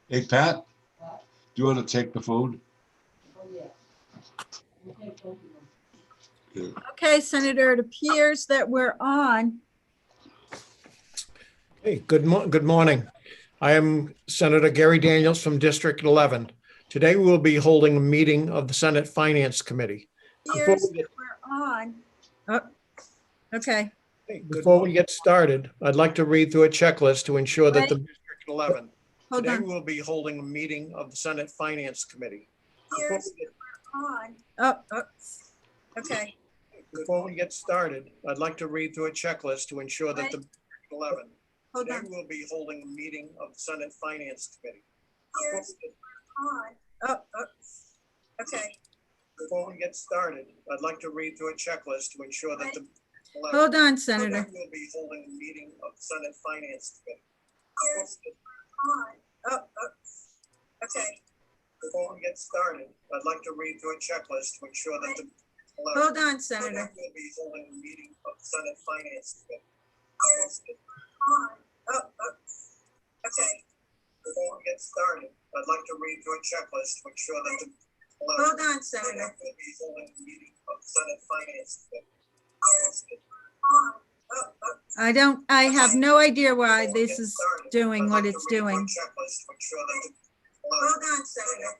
Hey, Pat, do you want to take the food? Yeah. Okay, Senator, it appears that we're on. Hey, good morning. I am Senator Gary Daniels from District 11. Today we will be holding a meeting of the Senate Finance Committee. Appears that we're on. Oh, okay. Before we get started, I'd like to read through a checklist to ensure that the District 11. Hold Today on. we will be holding a meeting of the Senate Finance Committee. Appears that we're on. Oh, okay. Before we get started, I'd like to read through a checklist to ensure that the District 11. Hold Today on. we will be holding a meeting of the Senate Finance Committee. Appears that we're on. Oh, okay. Before we get started, I'd like to read through a checklist to ensure that the. Hold on, Senator. We'll be holding a meeting of the Senate Finance Committee. Appears that we're on. Oh, okay. Before we get started, I'd like to read through a checklist to ensure that the. Hold on, Senator. We'll be holding a meeting of the Senate Finance Committee. Appears that we're on. Oh, okay. Before we get started, I'd like to read through a checklist to ensure that the. Hold on, Senator. We'll be holding a meeting of the Senate Finance Committee. I have no idea why this is doing what it's doing. Hold on, Senator.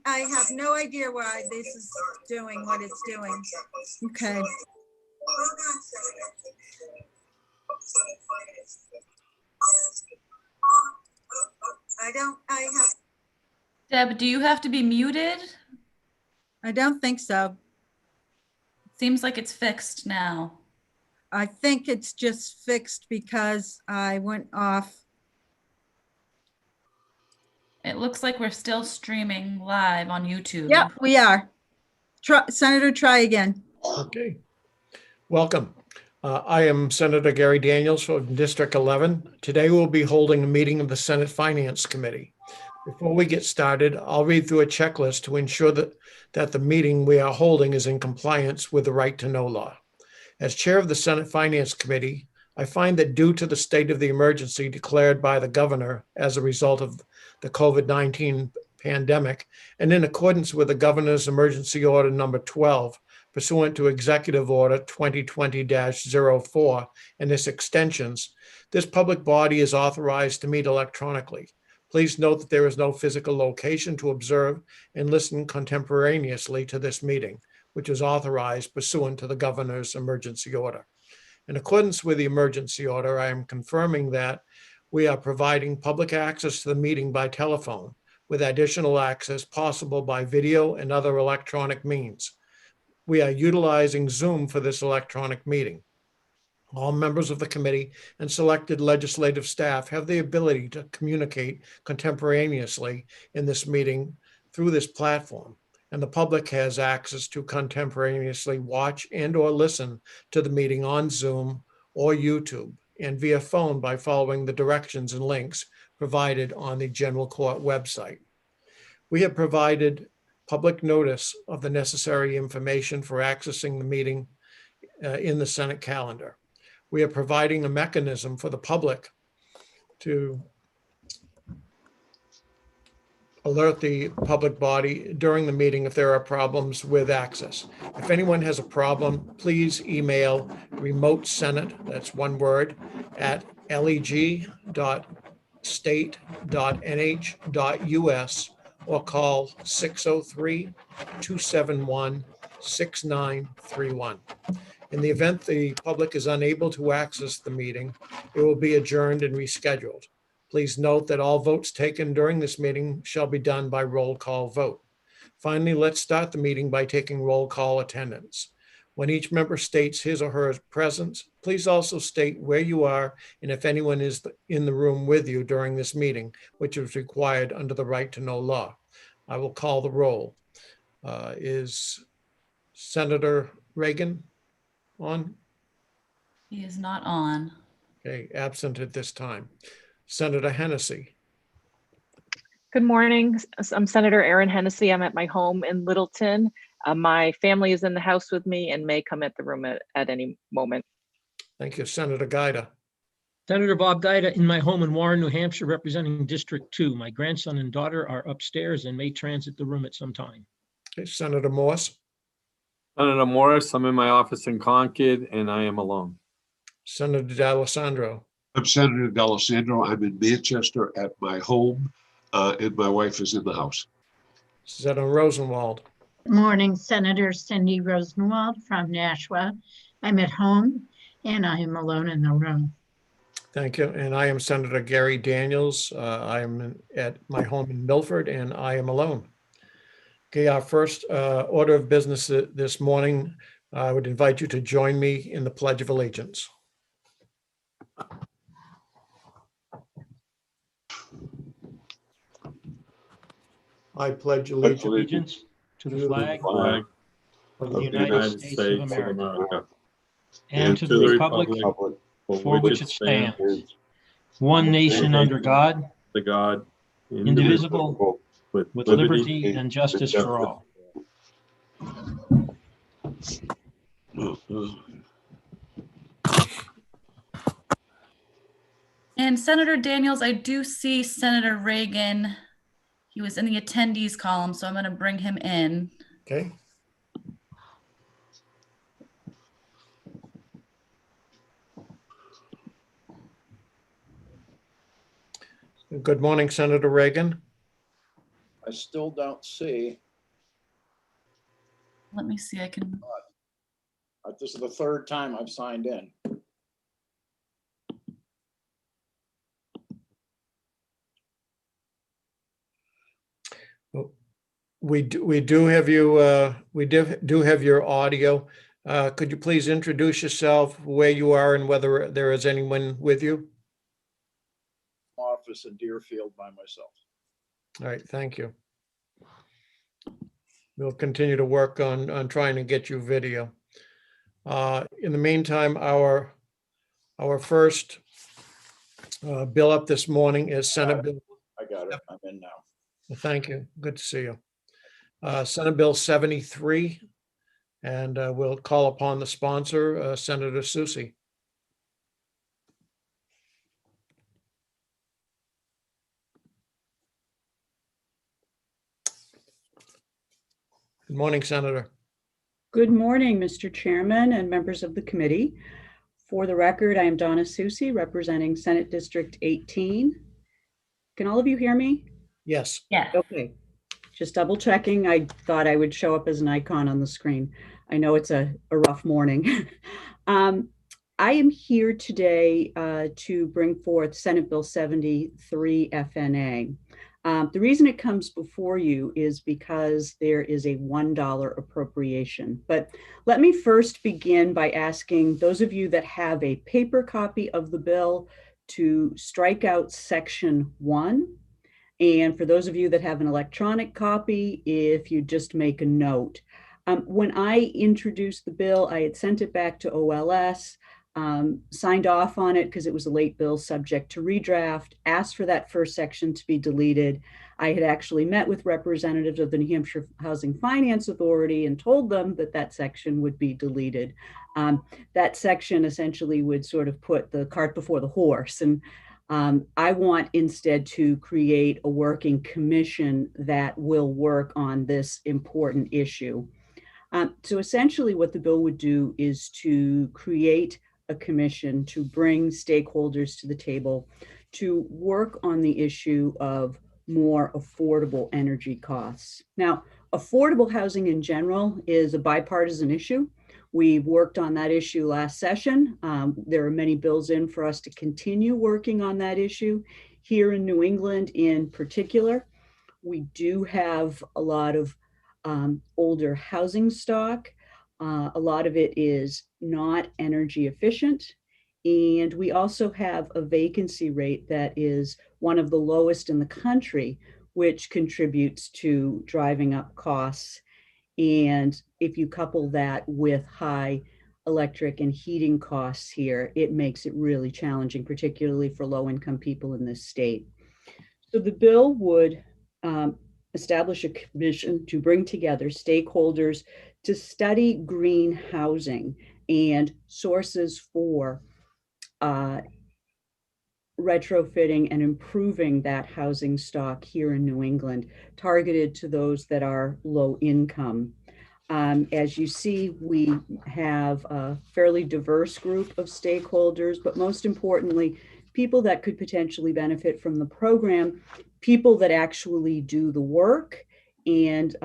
I have no idea why this is doing what it's doing. Okay. Hold on, Senator. I have, Deb, do you have to be muted? I don't think so. Seems like it's fixed now. I think it's just fixed because I went off. It looks like we're still streaming live on YouTube. Yep, we are. Senator, try again. Okay. Welcome. I am Senator Gary Daniels from District 11. Today we'll be holding a meeting of the Senate Finance Committee. Before we get started, I'll read through a checklist to ensure that the meeting we are holding is in compliance with the right to know law. As chair of the Senate Finance Committee, I find that due to the state of the emergency declared by the governor as a result of the COVID-19 pandemic, and in accordance with the governor's emergency order number 12, pursuant to Executive Order 2020-04 and its extensions, this public body is authorized to meet electronically. Please note that there is no physical location to observe and listen contemporaneously to this meeting, which is authorized pursuant to the governor's emergency order. In accordance with the emergency order, I am confirming that we are providing public access to the meeting by telephone, with additional access possible by video and other electronic means. We are utilizing Zoom for this electronic meeting. All members of the committee and selected legislative staff have the ability to communicate contemporaneously in this meeting through this platform, and the public has access to contemporaneously watch and/or listen to the meeting on Zoom or YouTube and via phone by following the directions and links provided on the General Court website. We have provided public notice of the necessary information for accessing the meeting in the Senate calendar. We are providing a mechanism for the public to alert the public body during the meeting if there are problems with access. If anyone has a problem, please email remotesenate, that's one word, at leg.state.nh.us or call 603-271-6931. In the event the public is unable to access the meeting, it will be adjourned and rescheduled. Please note that all votes taken during this meeting shall be done by roll call vote. Finally, let's start the meeting by taking roll call attendance. When each member states his or her presence, please also state where you are and if anyone is in the room with you during this meeting, which is required under the right to know law. I will call the roll. Is Senator Reagan on? He is not on. Okay, absent at this time. Senator Hennessy. Good morning. I'm Senator Erin Hennessy. I'm at my home in Littleton. My family is in the house with me and may come at the room at any moment. Thank you. Senator Gaida. Senator Bob Gaida, in my home in Warren, New Hampshire, representing District 2. My grandson and daughter are upstairs and may transit the room at some time. Okay, Senator Morse. Senator Morris, I'm in my office in Concord and I am alone. Senator D'Alessandro. I'm Senator D'Alessandro. I'm in Manchester at my home, and my wife is in the house. Senator Rosenwald. Good morning, Senator Cindy Rosenwald from Nashua. I'm at home and I am alone in the room. Thank you. And I am Senator Gary Daniels. I am at my home in Milford and I am alone. Okay, our first order of business this morning, I would invite you to join me in the Pledge of Allegiance. I pledge allegiance Allegiance to the flag Flag of of the United States of America America and to the republic for which it stands, one nation under God, the God, indivisible, with with liberty and justice for all. And Senator Daniels, I do see Senator Reagan. He was in the attendees column, so I'm going to bring him in. Okay. Good morning, Senator Reagan. I still don't see, Let me see, I can, this is the third time I've signed in. We do have you, we do have your audio. Could you please introduce yourself, where you are and whether there is anyone with you? Office in Deerfield by myself. All right, thank you. We'll continue to work on trying to get you video. In the meantime, our first bill up this morning is Senate Bill. I got it. I'm in now. Thank you. Good to see you. Senate Bill 73, and we'll call upon the sponsor, Senator Susie. Good morning, Senator. Good morning, Mr. Chairman and members of the committee. For the record, I am Donna Susie, representing Senate District 18. Can all of you hear me? Yes. yeah. Okay, just double checking. I thought I would show up as an icon on the screen. I know it's a rough morning. I am here today to bring forth Senate Bill 73 FNA. The reason it comes before you is because there is a $1 appropriation. But let me first begin by asking those of you that have a paper copy of the bill to strike out section 1. And for those of you that have an electronic copy, if you just make a note. When I introduced the bill, I had sent it back to OLS, signed off on it because it was a late bill subject to redraft, asked for that first section to be deleted. I had actually met with representatives of the New Hampshire Housing Finance Authority and told them that that section would be deleted. That section essentially would sort of put the cart before the horse. And I want instead to create a working commission that will work on this important issue. So essentially what the bill would do is to create a commission to bring stakeholders to the table to work on the issue of more affordable energy costs. Now, affordable housing in general is a bipartisan issue. We've worked on that issue last session. There are many bills in for us to continue working on that issue. Here in New England in particular, we do have a lot of older housing stock. A lot of it is not energy efficient. And we also have a vacancy rate that is one of the lowest in the country, which contributes to driving up costs. And if you couple that with high electric and heating costs here, it makes it really challenging, particularly for low-income people in this state. So the bill would establish a commission to bring together stakeholders to study green housing and sources for retrofitting and improving that housing stock here in New England, targeted to those that are low income. As you see, we have a fairly diverse group of stakeholders, but most importantly, people that could potentially benefit from the program, people that actually do the work, and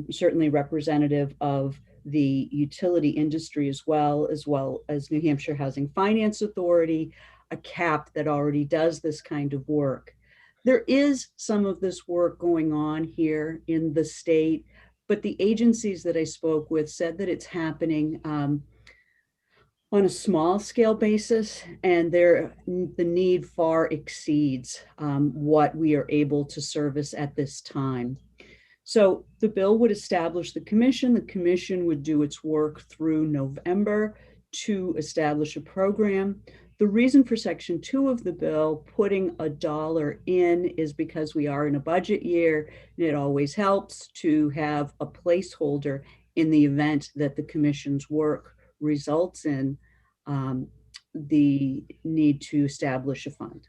certainly representative of the utility industry as well as New Hampshire Housing Finance Authority, a CAP that already does this kind of work. There is some of this work going on here in the state, but the agencies that I spoke with said that it's happening on a small scale basis, and the need far exceeds what we are able to service at this time. So the bill would establish the commission. The commission would do its work through November to establish a program. The reason for Section 2 of the bill putting $1 in is because we are in a budget year, and it always helps to have a placeholder in the event that the commission's work results in the need to establish a fund.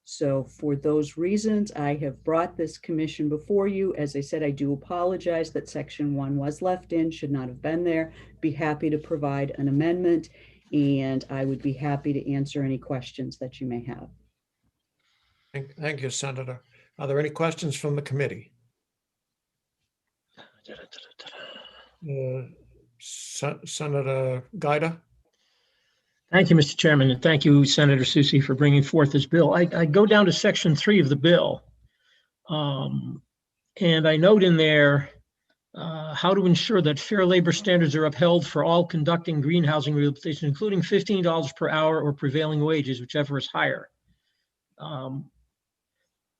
So for those reasons, I have brought this commission before you. As I said, I do apologize that Section 1 was left in, should not have been there. Be happy to provide an amendment, and I would be happy to answer any questions that you may have. Thank you, Senator. Are there any questions from the committee? Senator Gaida? Thank you, Mr. Chairman, and thank you, Senator Susi, for bringing forth this bill. I go down to Section 3 of the bill, and I note in there how to ensure that fair labor standards are upheld for all conducting green housing rehabilitation, including $15 per hour or prevailing wages, whichever is higher.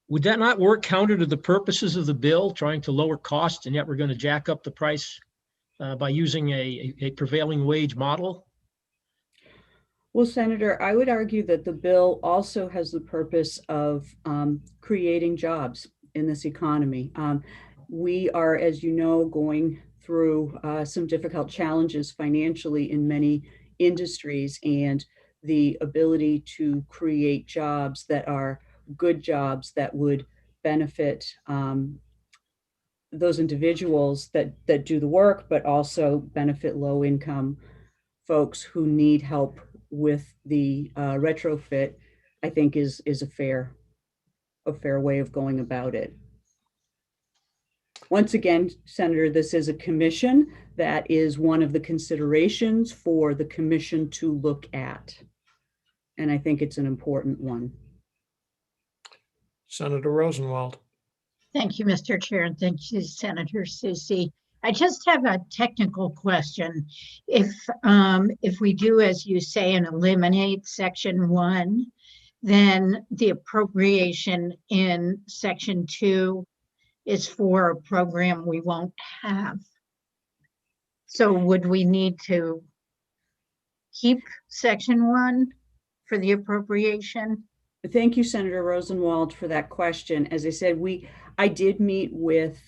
Would that not work counter to the purposes of the bill, trying to lower costs, and yet we're going to jack up the price by using a prevailing wage model? Well, Senator, I would argue that the bill also has the purpose of creating jobs in this economy. We are, as you know, going through some difficult challenges financially in many industries, and the ability to create jobs that are good jobs that would benefit those individuals that do the work, but also benefit low-income folks who need help with the retrofit, I think is a fair way of going about it. Once again, Senator, this is a commission. That is one of the considerations for the commission to look at. And I think it's an important one. Senator Rosenwald. Thank you, Mr. Chair, and thank you, Senator Susi. I just have a technical question. If we do, as you say, and eliminate Section 1, then the appropriation in Section 2 is for a program we won't have. So would we need to keep Section 1 for the appropriation? Thank you, Senator Rosenwald, for that question. As I said, I did meet with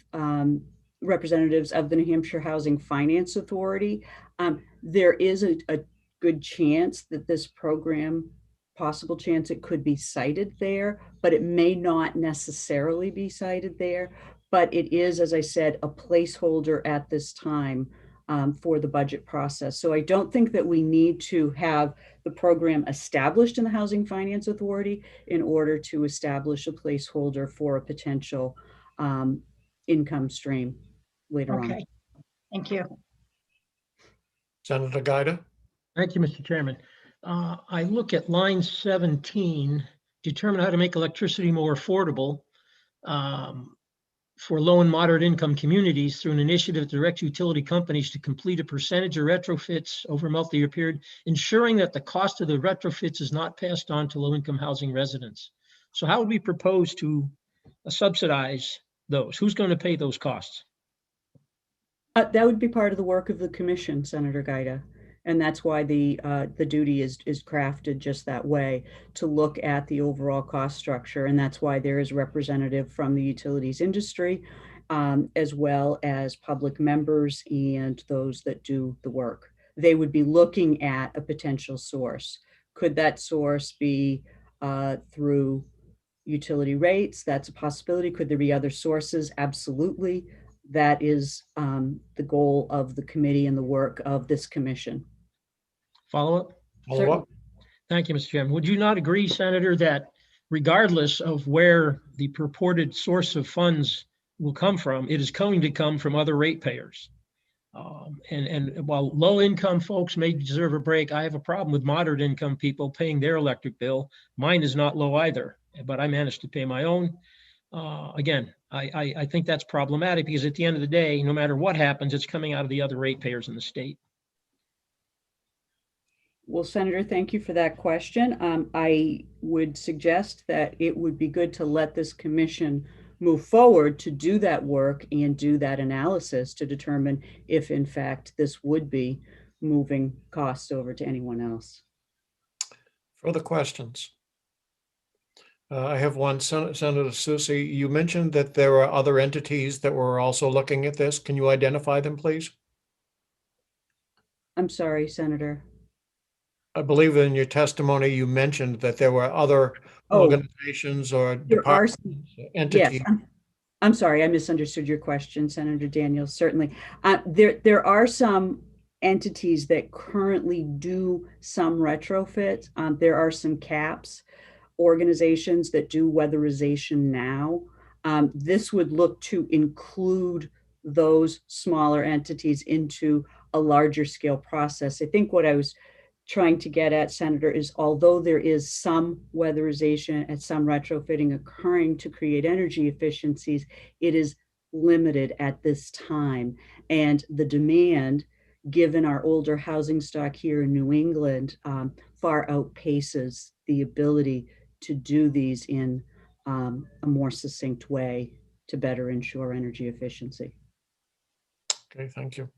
representatives of the New Hampshire Housing Finance Authority. There is a good chance that this program, possible chance it could be cited there, but it may not necessarily be cited there. But it is, as I said, a placeholder at this time for the budget process. So I don't think that we need to have the program established in the Housing Finance Authority in order to establish a placeholder for a potential income stream later on. Okay, thank you. Senator Gaida. Thank you, Mr. Chairman. I look at line 17, determine how to make electricity more affordable for low and moderate income communities through an initiative that directs utility companies to complete a percentage of retrofits over a multi-year period, ensuring that the cost of the retrofits is not passed on to low-income housing residents. So how would we propose to subsidize those? Who's going to pay those costs? That would be part of the work of the commission, Senator Gaida. And that's why the duty is crafted just that way, to look at the overall cost structure. And that's why there is a representative from the utilities industry, as well as public members and those that do the work. they would be looking at a potential source. Could that source be through utility rates? That's a possibility. Could there be other sources? Absolutely. That is the goal of the committee and the work of this commission. Follow up? Follow up? Thank you, Mr. Chairman. Would you not agree, Senator, that regardless of where the purported source of funds will come from, it is going to come from other ratepayers? And while low-income folks may deserve a break, I have a problem with moderate income people paying their electric bill. Mine is not low either, but I managed to pay my own. Again, I think that's problematic because at the end of the day, no matter what happens, it's coming out of the other ratepayers in the state. Well, Senator, thank you for that question. I would suggest that it would be good to let this commission move forward to do that work and do that analysis to determine if, in fact, this would be moving costs over to anyone else. Further questions? I have one. Senator Susie, you mentioned that there are other entities that were also looking at this. Can you identify them, please? I'm sorry, Senator. I believe in your testimony, you mentioned that there were other organizations or departments, entities. Yes, I'm sorry, I misunderstood your question, Senator Daniels. Certainly, there are some entities that currently do some retrofit. There are some CAPS organizations that do weatherization now. This would look to include those smaller entities into a larger scale process. I think what I was trying to get at, Senator, is although there is some weatherization and some retrofitting occurring to create energy efficiencies, it is limited at this time. And the demand, given our older housing stock here in New England, far outpaces the ability to do these in a more succinct way to better ensure energy efficiency. Okay, thank you.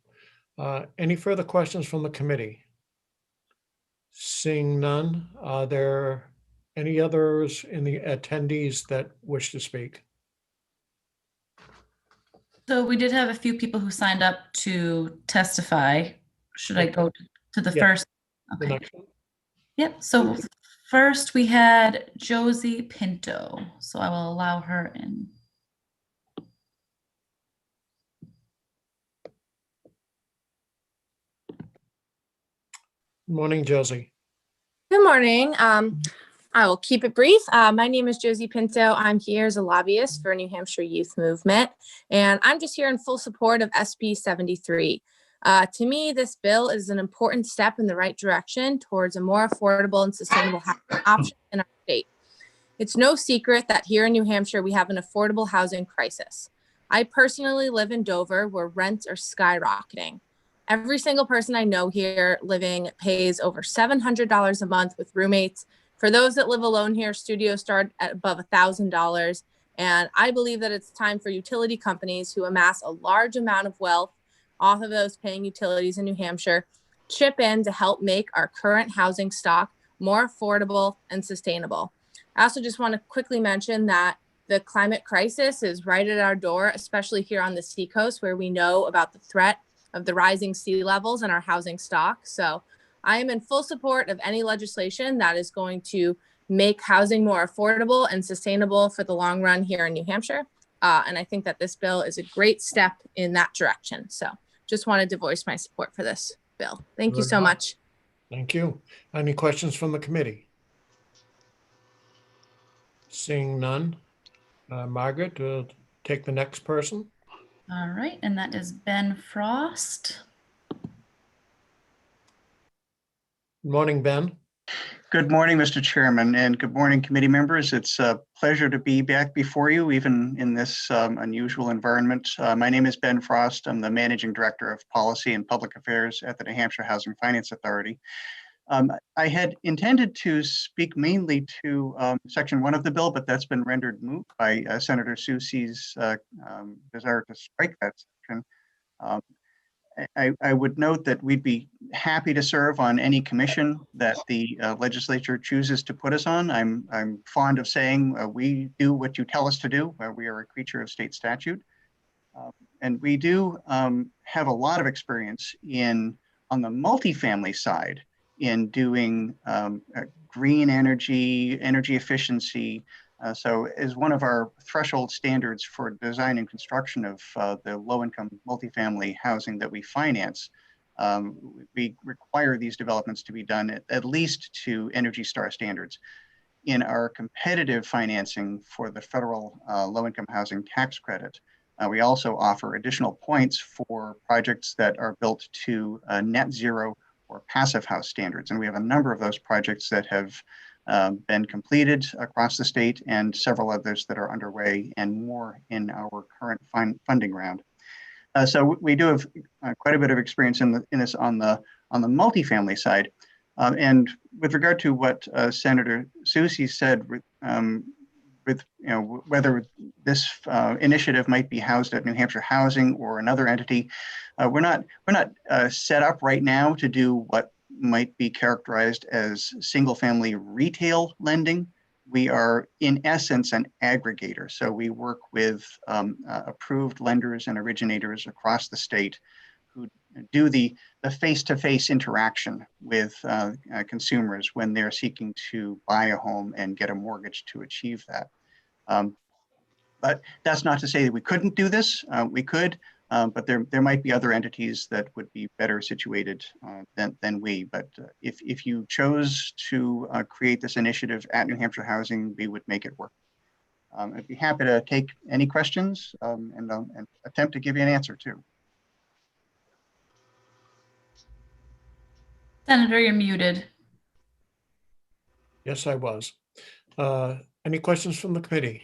Any further questions from the committee? Seeing none, are there any others in the attendees that wish to speak? So we did have a few people who signed up to testify. Should I go to the first? The Okay. next one. Yep. So first we had Josie Pinto. So I will allow her in. Good morning, Josie. Good morning. I will keep it brief. My name is Josie Pinto. I'm here as a lobbyist for New Hampshire Youth Movement, and I'm just here in full support of SB 73. To me, this bill is an important step in the right direction towards a more affordable and sustainable housing option in our state. It's no secret that here in New Hampshire, we have an affordable housing crisis. I personally live in Dover, where rents are skyrocketing. Every single person I know here living pays over $700 a month with roommates. For those that live alone here, studios start at above $1,000. And I believe that it's time for utility companies who amass a large amount of wealth off of those paying utilities in New Hampshire chip in to help make our current housing stock more affordable and sustainable. I also just want to quickly mention that the climate crisis is right at our door, especially here on the Seacoast, where we know about the threat of the rising sea levels in our housing stock. So I am in full support of any legislation that is going to make housing more affordable and sustainable for the long run here in New Hampshire. And I think that this bill is a great step in that direction. So just wanted to voice my support for this bill. Thank you so much. Thank you. Any questions from the committee? Seeing none. Margaret, we'll take the next person. All right, and that is Ben Frost. Good morning, Ben. Good morning, Mr. Chairman, and good morning, committee members. It's a pleasure to be back before you, even in this unusual environment. My name is Ben Frost. I'm the Managing Director of Policy and Public Affairs at the New Hampshire Housing Finance Authority. I had intended to speak mainly to Section 1 of the bill, but that's been rendered moot by Senator Susie's desire to strike that section. I would note that we'd be happy to serve on any commission that the legislature chooses to put us on. I'm fond of saying we do what you tell us to do. We are a creature of state statute. And we do have a lot of experience in on the multifamily side in doing green energy, energy efficiency. So as one of our threshold standards for design and construction of the low-income multifamily housing that we finance, we require these developments to be done at least to Energy Star standards. In our competitive financing for the federal low-income housing tax credit, we also offer additional points for projects that are built to net zero or passive house standards. And we have a number of those projects that have been completed across the state and several others that are underway and more in our current funding round. So we do have quite a bit of experience in this on the multifamily side. And with regard to what Senator Soucy said, with whether this initiative might be housed at New Hampshire Housing or another entity, we're not set up right now to do what might be characterized as single-family retail lending. We are, in essence, an aggregator. So we work with approved lenders and originators across the state who do the face-to-face interaction with consumers when they're seeking to buy a home and get a mortgage to achieve that. But that's not to say that we couldn't do this. We could, but there might be other entities that would be better situated than we. But if you chose to create this initiative at New Hampshire Housing, we would make it work. I'd be happy to take any questions and attempt to give you an answer too. Senator, you're muted. Yes, I was. Any questions from the committee?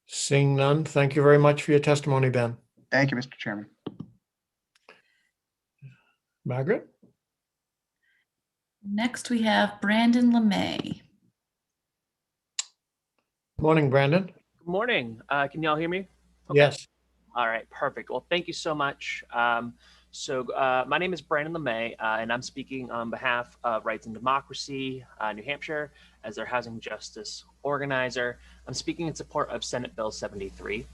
Seeing none, thank you very much for your testimony, Ben. Thank you, Mr. Chairman. Margaret? Next, we have Brandon LeMay. Morning, Brandon. Good morning. Can y'all hear me? Yes. All right, perfect. Well, thank you so much. My name is Brandon LeMay, and I'm speaking on behalf of Rights and Democracy, New Hampshire, as their housing justice organizer. I'm speaking in support of Senate Bill 73.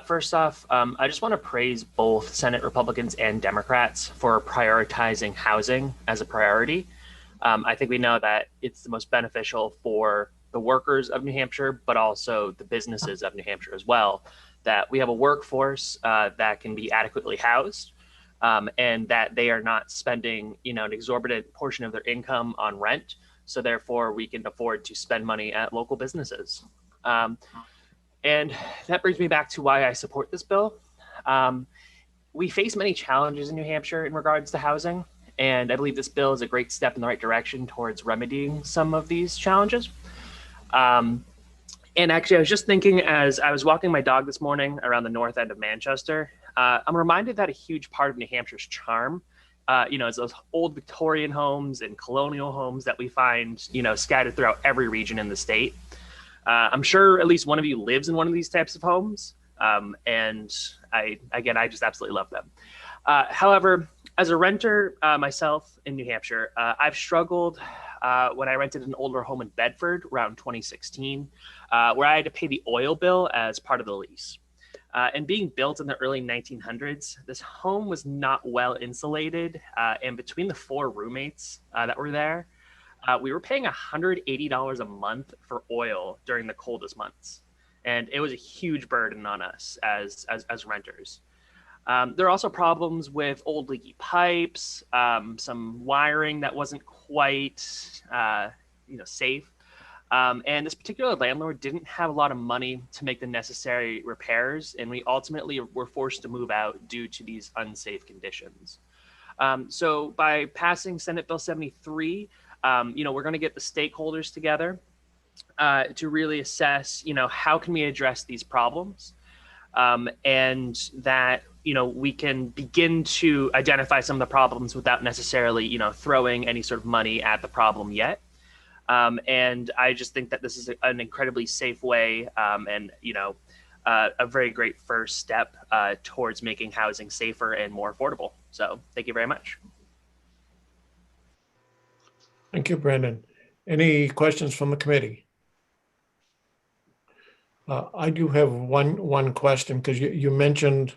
First off, I just want to praise both Senate Republicans and Democrats for prioritizing housing as a priority. I think we know that it's the most beneficial for the workers of New Hampshire, but also the businesses of New Hampshire as well, that we have a workforce that can be adequately housed. And that they are not spending, an exorbitant portion of their income on rent. So therefore, we can afford to spend money at local businesses. And that brings me back to why I support this bill. We face many challenges in New Hampshire in regards to housing. And I believe this bill is a great step in the right direction towards remedying some of these challenges. And actually, I was just thinking as I was walking my dog this morning around the north end of Manchester, I'm reminded that a huge part of New Hampshire's charm, is those old Victorian homes and colonial homes that we find, scattered throughout every region in the state. I'm sure at least one of you lives in one of these types of homes. And I just absolutely love them. However, as a renter myself in New Hampshire, I've struggled when I rented an older home in Bedford around 2016, where I had to pay the oil bill as part of the lease. And being built in the early 1900s, this home was not well insulated. And between the 4 roommates that were there, we were paying $180 a month for oil during the coldest months. And it was a huge burden on us as renters. There are also problems with old leaky pipes, some wiring that wasn't quite safe. And this particular landlord didn't have a lot of money to make the necessary repairs, and we ultimately were forced to move out due to these unsafe conditions. So by passing Senate Bill 73, we're going to get the stakeholders together to really assess, how can we address these problems, and that, we can begin to identify some of the problems without necessarily, throwing any sort of money at the problem yet. And I just think that this is an incredibly safe way and, a very great first step towards making housing safer and more affordable. So thank you very much. Thank you, Brandon. Any questions from the committee? I do have one question, because you mentioned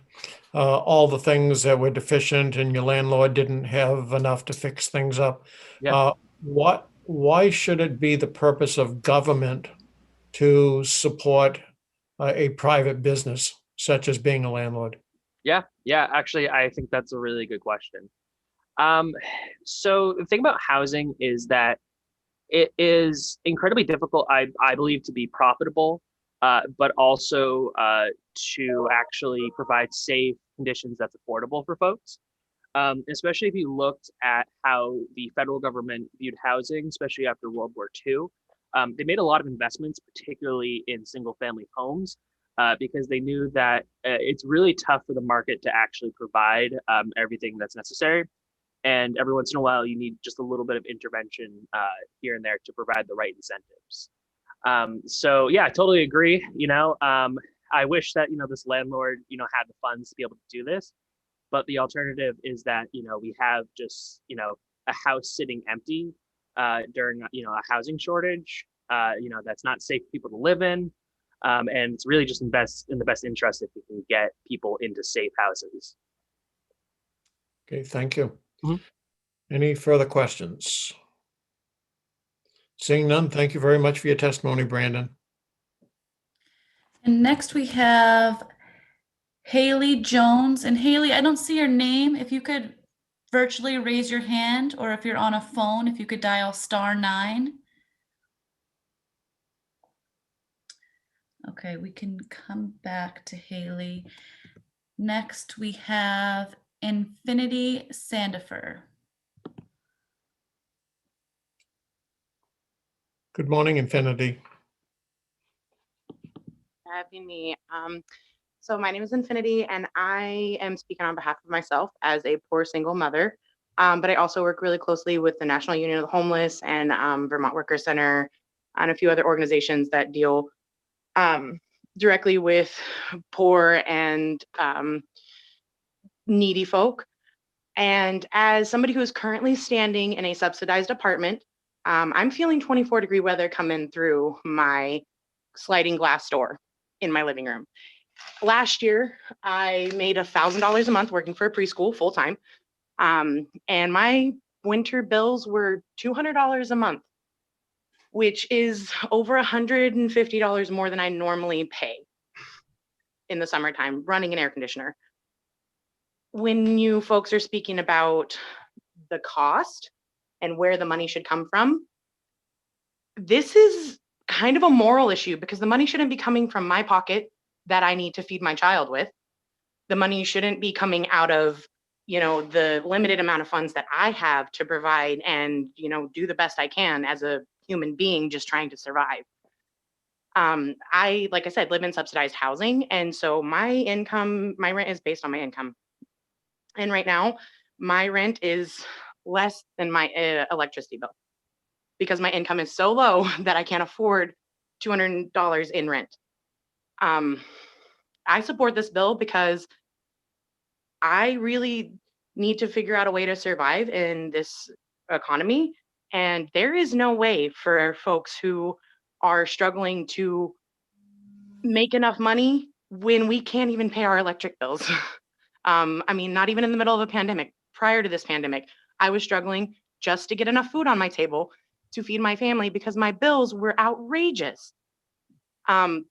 all the things that were deficient and your landlord didn't have enough to fix things up. Yeah. Why should it be the purpose of government to support a private business such as being a landlord? Yeah, actually, I think that's a really good question. So the thing about housing is that it is incredibly difficult, I believe, to be profitable, but also to actually provide safe conditions that's affordable for folks. Especially if you looked at how the federal government viewed housing, especially after World War II. They made a lot of investments, particularly in single family homes, because they knew that it's really tough for the market to actually provide everything that's necessary. And every once in a while, you need just a little bit of intervention here and there to provide the right incentives. So yeah, I totally agree. I wish that, this landlord, had the funds to be able to do this. But the alternative is that, we have just, a house sitting empty during, a housing shortage, that's not safe for people to live in. And it's really just in the best interest if we can get people into safe houses. Okay, thank you. Mhm. Any further questions? Seeing none, thank you very much for your testimony, Brandon. And next we have Haley Jones. And Haley, I don't see your name. If you could virtually raise your hand, or if you're on a phone, if you could dial *9. Okay, we can come back to Haley. Next, we have Infinity Sandifer. Good morning, Infinity. Having me. So my name is Infinity, and I am speaking on behalf of myself as a poor single mother. But I also work really closely with the National Union of the Homeless and Vermont Workers Center and a few other organizations that deal directly with poor and needy folk. And as somebody who is currently standing in a subsidized apartment, I'm feeling 24-degree weather coming through my sliding glass door in my living room. Last year, I made $1,000 a month working for a preschool full time. And my winter bills were $200 a month, which is over $150 more than I normally pay in the summertime running an air conditioner. When you folks are speaking about the cost and where the money should come from, this is kind of a moral issue, because the money shouldn't be coming from my pocket that I need to feed my child with. The money shouldn't be coming out of, the limited amount of funds that I have to provide and, do the best I can as a human being just trying to survive. Like I said, live in subsidized housing. And so my rent is based on my income. And right now, my rent is less than my electricity bill, because my income is so low that I can't afford $200 in rent. I support this bill because I really need to figure out a way to survive in this economy. And there is no way for folks who are struggling to make enough money when we can't even pay our electric bills. Not even in the middle of a pandemic. Prior to this pandemic, I was struggling just to get enough food on my table to feed my family because my bills were outrageous.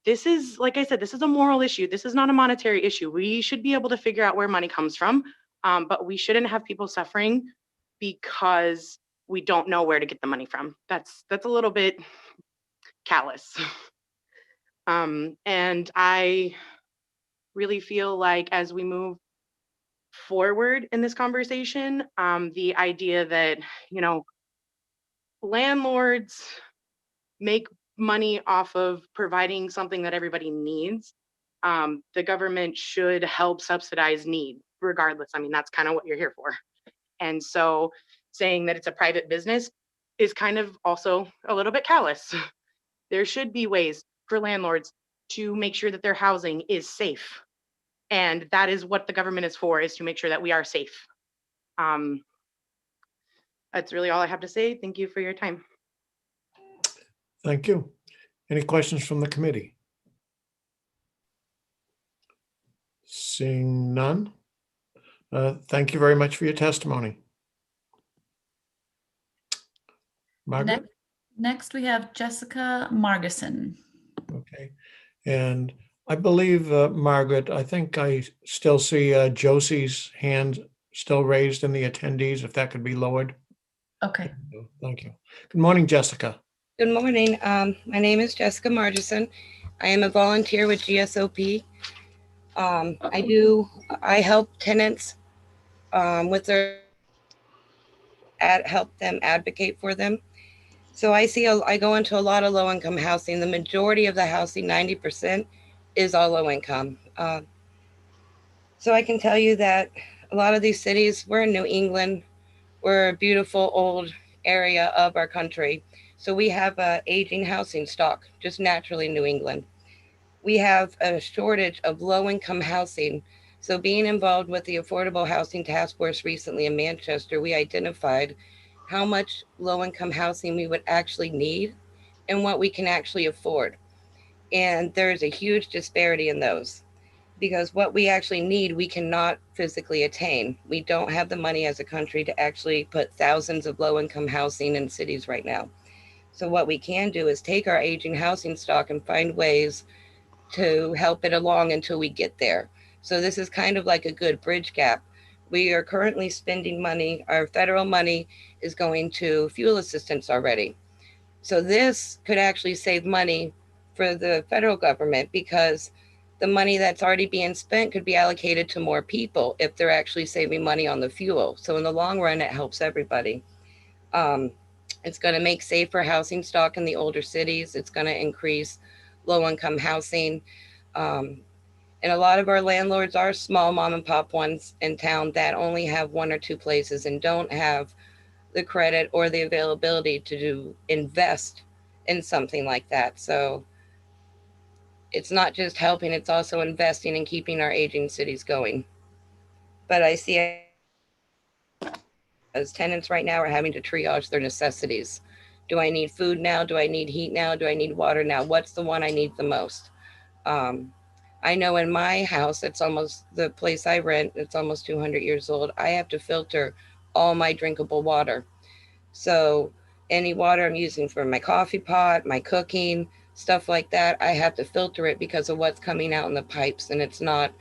This is, like I said, this is a moral issue. This is not a monetary issue. We should be able to figure out where money comes from, but we shouldn't have people suffering because we don't know where to get the money from. That's a little bit callous. And I really feel like as we move forward in this conversation, the idea that, landlords make money off of providing something that everybody needs. The government should help subsidize need regardless. That's kind of what you're here for. And so saying that it's a private business is kind of also a little bit callous. There should be ways for landlords to make sure that their housing is safe. And that is what the government is for, is to make sure that we are safe. That's really all I have to say. Thank you for your time. Thank you. Any questions from the committee? Seeing none. Thank you very much for your testimony. Margaret? Next, we have Jessica Margison. Okay. And I believe, Margaret, I think I still see Josie's hand still raised in the attendees, if that could be lowered. Okay. Thank you. Good morning, Jessica. Good morning. My name is Jessica Margison. I am a volunteer with GSOP. I help tenants with their help them advocate for them. So I go into a lot of low income housing. The majority of the housing, 90%, is all low income. So I can tell you that a lot of these cities, we're in New England, we're a beautiful old area of our country. So we have a aging housing stock, just naturally in New England. We have a shortage of low income housing. So being involved with the Affordable Housing Task Force recently in Manchester, we identified how much low income housing we would actually need and what we can actually afford. And there's a huge disparity in those because what we actually need, we cannot physically attain. We don't have the money as a country to actually put thousands of low income housing in cities right now. So what we can do is take our aging housing stock and find ways to help it along until we get there. So this is kind of like a good bridge gap. We are currently spending money, our federal money is going to fuel assistance already. So this could actually save money for the federal government because the money that's already being spent could be allocated to more people if they're actually saving money on the fuel. So in the long run, it helps everybody. It's going to make safer housing stock in the older cities. It's going to increase low-income housing. And a lot of our landlords are small mom and pop ones in town that only have one or two places and don't have the credit or the availability to invest in something like that. So it's not just helping, it's also investing in keeping our aging cities going. But I see as tenants right now are having to triage their necessities. Do I need food now? Do I need heat now? Do I need water now? What's the one I need the most? I know in my house, it's almost the place I rent, it's almost 200 years old. I have to filter all my drinkable water. So any water I'm using for my coffee pot, my cooking, stuff like that, I have to filter it because of what's coming out in the pipes. And it's not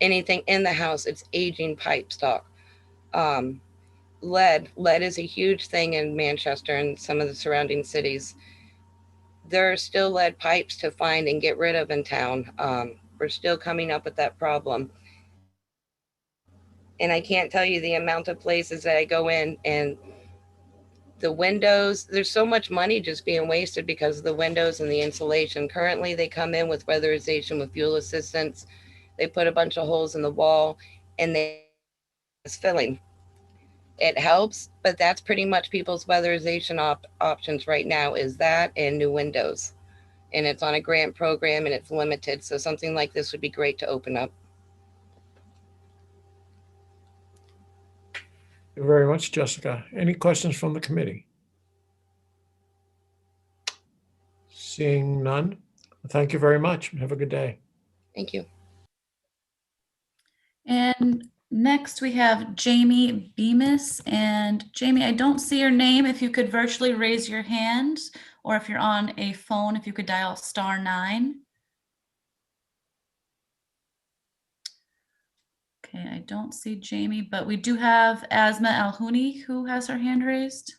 anything in the house, it's aging pipe stock. Lead is a huge thing in Manchester and some of the surrounding cities. There are still lead pipes to find and get rid of in town. We're still coming up with that problem. And I can't tell you the amount of places that I go in and the windows, there's so much money just being wasted because of the windows and the insulation. Currently, they come in with weatherization with fuel assistance. They put a bunch of holes in the wall and it's filling. It helps, but that's pretty much people's weatherization options right now is that and new windows. And it's on a grant program and it's limited. So something like this would be great to open up. Thank you very much, Jessica. Any questions from the committee? Seeing none, thank you very much. Have a good day. Thank you. And next we have Jamie Bemis. And Jamie, I don't see your name. If you could virtually raise your hand, or if you're on a phone, if you could dial *9. Okay, I don't see Jamie, but we do have Asma Alhouni who has her hand raised.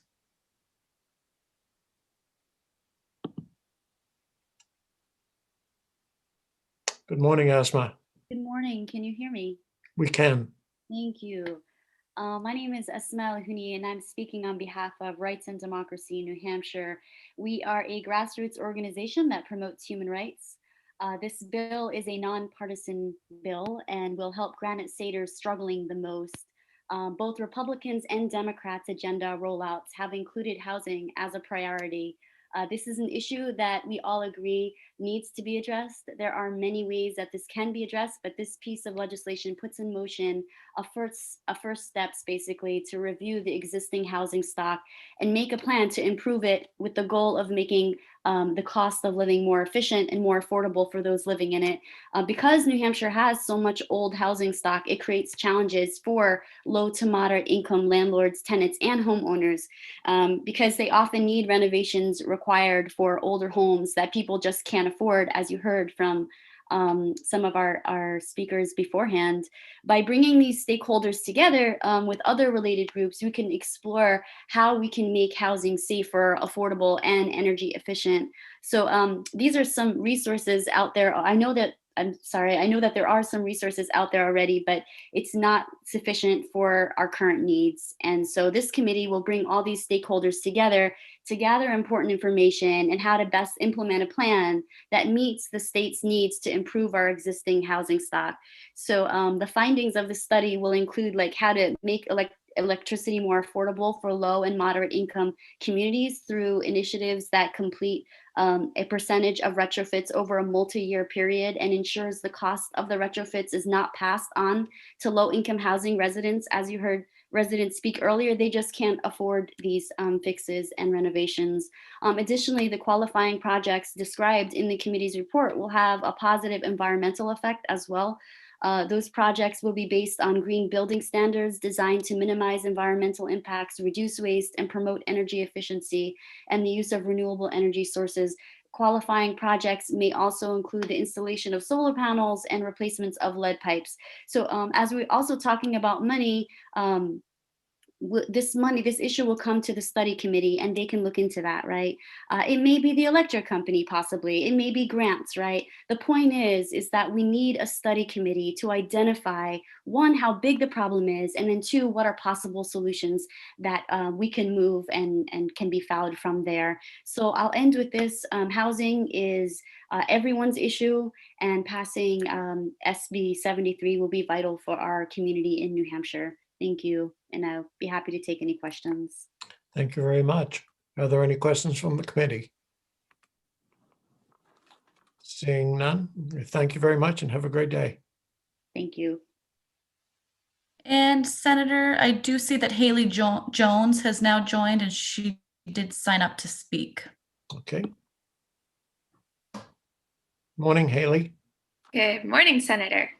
Good morning, Asma. Good morning. Can you hear me? We can. Thank you. My name is Asma Alhouni, and I'm speaking on behalf of Rights and Democracy New Hampshire. We are a grassroots organization that promotes human rights. This bill is a nonpartisan bill and will help Granite Staters struggling the most. Both Republicans and Democrats' agenda rollouts have included housing as a priority. This is an issue that we all agree needs to be addressed. There are many ways that this can be addressed, but this piece of legislation puts in motion a first steps basically to review the existing housing stock and make a plan to improve it with the goal of making the cost of living more efficient and more affordable for those living in it. Because New Hampshire has so much old housing stock, it creates challenges for low to moderate income landlords, tenants, and homeowners because they often need renovations required for older homes that people just can't afford, as you heard from some of our speakers beforehand. By bringing these stakeholders together with other related groups, we can explore how we can make housing safer, affordable, and energy efficient. So these are some resources out there. I know that there are some resources out there already, but it's not sufficient for our current needs. And so this committee will bring all these stakeholders together to gather important information and how to best implement a plan that meets the state's needs to improve our existing housing stock. So the findings of the study will include like how to make electricity more affordable for low and moderate income communities through initiatives that complete a percentage of retrofits over a multi-year period and ensures the cost of the retrofits is not passed on to low-income housing residents. As you heard residents speak earlier, they just can't afford these fixes and renovations. Additionally, the qualifying projects described in the committee's report will have a positive environmental effect as well. Those projects will be based on green building standards designed to minimize environmental impacts, reduce waste, and promote energy efficiency and the use of renewable energy sources. Qualifying projects may also include the installation of solar panels and replacements of lead pipes. So as we're also talking about money, this issue will come to the study committee and they can look into that, right? It may be the electric company, possibly. It may be grants, right? The point is that we need a study committee to identify, one, how big the problem is, and then two, what are possible solutions that we can move and can be followed from there. So I'll end with this. Housing is everyone's issue, and passing SB 73 will be vital for our community in New Hampshire. Thank you, and I'll be happy to take any questions. Thank you very much. Are there any questions from the committee? Seeing none, thank you very much and have a great day. Thank you. And Senator, I do see that Haley Jones has now joined and she did sign up to speak. Okay. Morning, Haley. Good morning, Senator.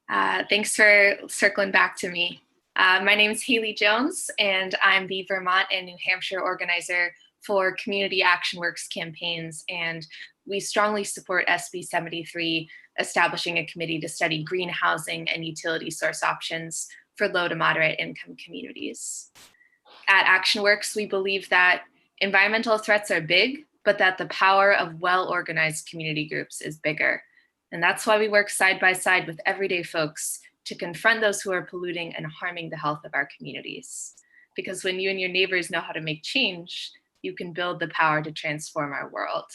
Thanks for circling back to me. My name is Haley Jones, and I'm the Vermont and New Hampshire organizer for Community Action Works campaigns, and we strongly support SB 73, establishing a committee to study green housing and utility source options for low to moderate income communities. At Action Works, we believe that environmental threats are big, but that the power of well-organized community groups is bigger. And that's why we work side by side with everyday folks to confront those who are polluting and harming the health of our communities. Because when you and your neighbors know how to make change, you can build the power to transform our world.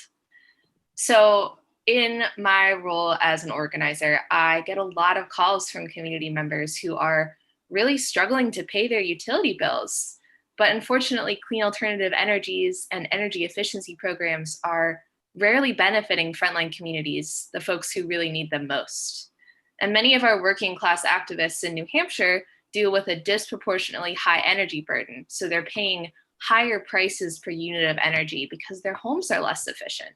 So in my role as an organizer, I get a lot of calls from community members who are really struggling to pay their utility bills. But unfortunately, clean alternative energies and energy efficiency programs are rarely benefiting frontline communities, the folks who really need them most. And many of our working class activists in New Hampshire deal with a disproportionately high energy burden. So they're paying higher prices per unit of energy because their homes are less efficient.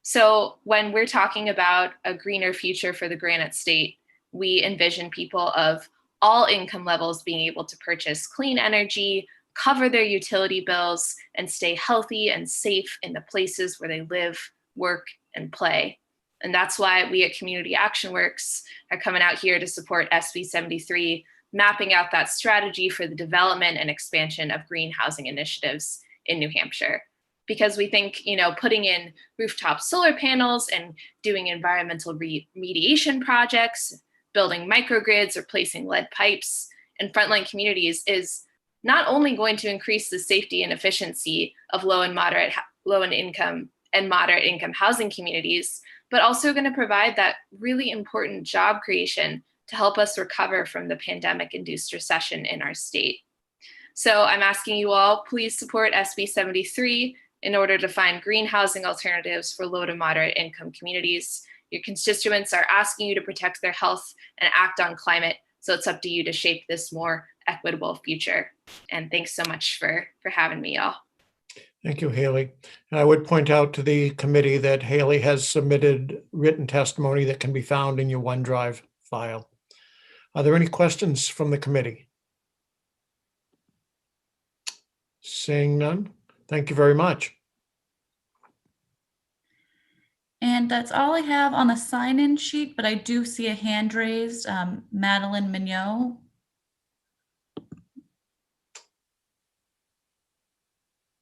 So when we're talking about a greener future for the Granite State, we envision people of all income levels being able to purchase clean energy, cover their utility bills, and stay healthy and safe in the places where they live, work, and play. And that's why we at Community Action Works are coming out here to support SB 73, mapping out that strategy for the development and expansion of green housing initiatives in New Hampshire. Because we think, putting in rooftop solar panels and doing environmental remediation projects, building microgrids, replacing lead pipes in frontline communities is not only going to increase the safety and efficiency of low and moderate income housing communities, but also going to provide that really important job creation to help us recover from the pandemic-induced recession in our state. So I'm asking you all, please support SB 73 in order to find green housing alternatives for low to moderate income communities. Your constituents are asking you to protect their health and act on climate, so it's up to you to shape this more equitable future. And thanks so much for having me, y'all. Thank you, Haley. And I would point out to the committee that Haley has submitted written testimony that can be found in your OneDrive file. Are there any questions from the committee? Seeing none, thank you very much. And that's all I have on the sign-in sheet, but I do see a hand raised, Madeline Mignot.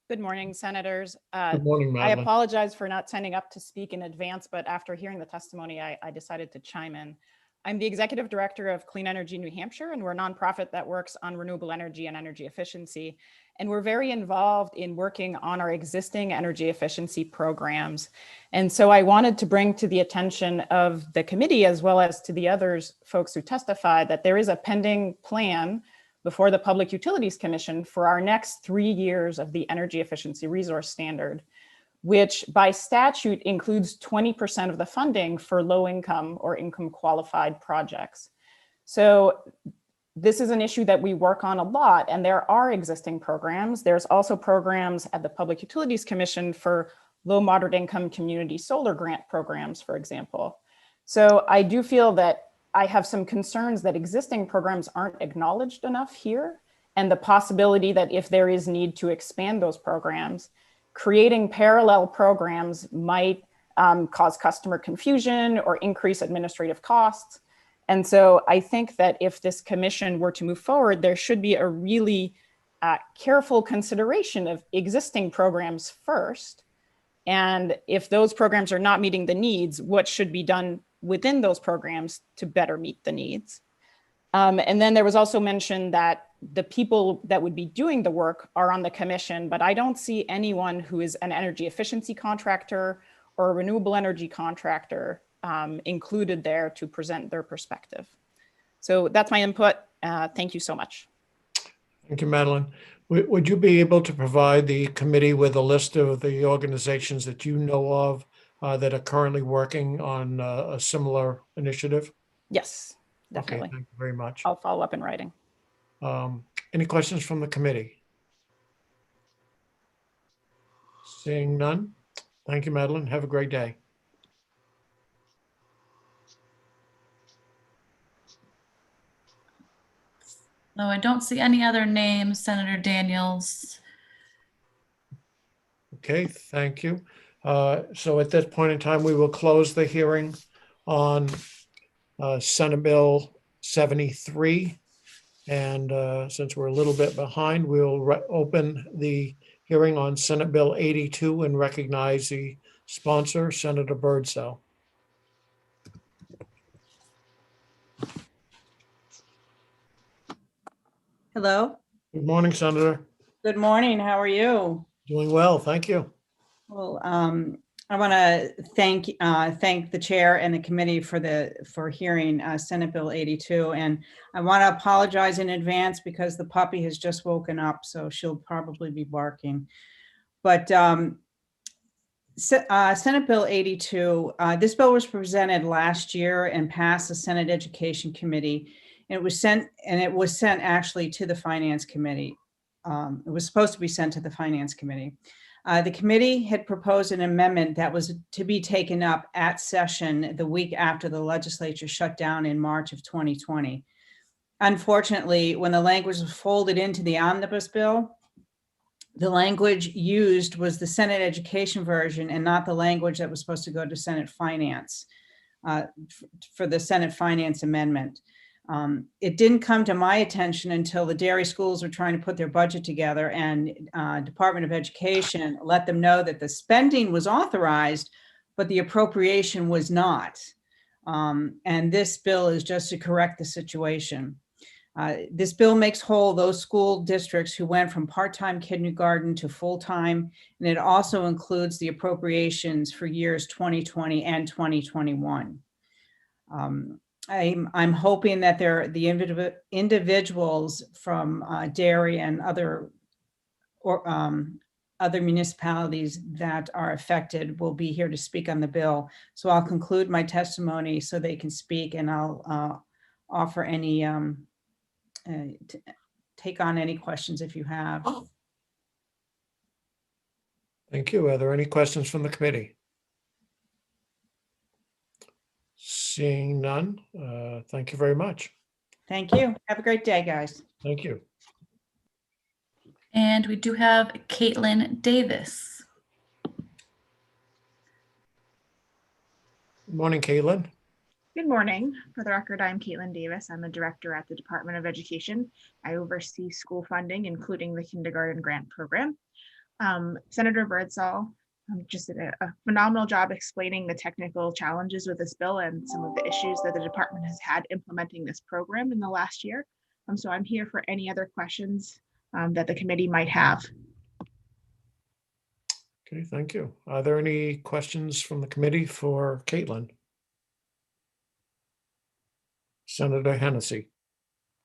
Good morning, Senators. Good morning, I Madeline. apologize for not signing up to speak in advance, but after hearing the testimony, I decided to chime in. I'm the Executive Director of Clean Energy New Hampshire, and we're a nonprofit that works on renewable energy and energy efficiency. And we're very involved in working on our existing energy efficiency programs. And so I wanted to bring to the attention of the committee, as well as to the others folks who testified, that there is a pending plan before the Public Utilities Commission for our next 3 years of the Energy Efficiency Resource Standard, which by statute includes 20% of the funding for low income or income qualified projects. So this is an issue that we work on a lot, and there are existing programs. There's also programs at the Public Utilities Commission for low moderate income community solar grant programs, for example. So I do feel that I have some concerns that existing programs aren't acknowledged enough here, and the possibility that if there is need to expand those programs, creating parallel programs might cause customer confusion or increase administrative costs. And so I think that if this commission were to move forward, there should be a really careful consideration of existing programs first. And if those programs are not meeting the needs, what should be done within those programs to better meet the needs. And then there was also mentioned that the people that would be doing the work are on the commission, but I don't see anyone who is an energy efficiency contractor or a renewable energy contractor included there to present their perspective. So that's my input. Thank you so much. Thank you, Madeline. Would you be able to provide the committee with a list of the organizations that you know of that are currently working on a similar initiative? Yes, definitely. Okay, thank you very much. I'll follow up in writing. Any questions from the committee? Seeing none. Thank you, Madeline. Have a great day. No, I don't see any other names, Senator Daniels. Okay, thank you. So at this point in time, we will close the hearing on Senate Bill 73. And since we're a little bit behind, we'll open the hearing on Senate Bill 82 and recognize the sponsor, Senator Birdsell. Hello. Good morning, Senator. Good morning. How are you? Doing well, thank you. Well, I want to thank the chair and the committee for hearing Senate Bill 82, and I want to apologize in advance because the puppy has just woken up, so she'll probably be barking. But Senate Bill 82, this bill was presented last year and passed the Senate Education Committee. It was sent actually to the Finance Committee. It was supposed to be sent to the Finance Committee. The committee had proposed an amendment that was to be taken up at session the week after the legislature shut down in March of 2020. Unfortunately, when the language was folded into the omnibus bill, the language used was the Senate Education version and not the language that was supposed to go to Senate Finance for the Senate Finance amendment. It didn't come to my attention until the dairy schools were trying to put their budget together and Department of Education let them know that the spending was authorized, but the appropriation was not. And this bill is just to correct the situation. This bill makes whole those school districts who went from part-time kindergarten to full-time, and it also includes the appropriations for years 2020 and 2021. I'm hoping that the individuals from dairy and other other municipalities that are affected will be here to speak on the bill. So I'll conclude my testimony so they can speak, and I'll offer any, take on any questions if you have. Thank you. Are there any questions from the committee? Seeing none, thank you very much. Thank you. Have a great day, guys. Thank you. And we do have Caitlin Davis. Good morning, Caitlin. Good morning. For the record, I'm Caitlin Davis. I'm a director at the Department of Education. I oversee school funding, including the kindergarten grant program. Senator Birdsall just did a phenomenal job explaining the technical challenges with this bill and some of the issues that the department has had implementing this program in the last year. So I'm here for any other questions that the committee might have. Okay, thank you. Are there any questions from the committee for Caitlin? Senator Hennessy.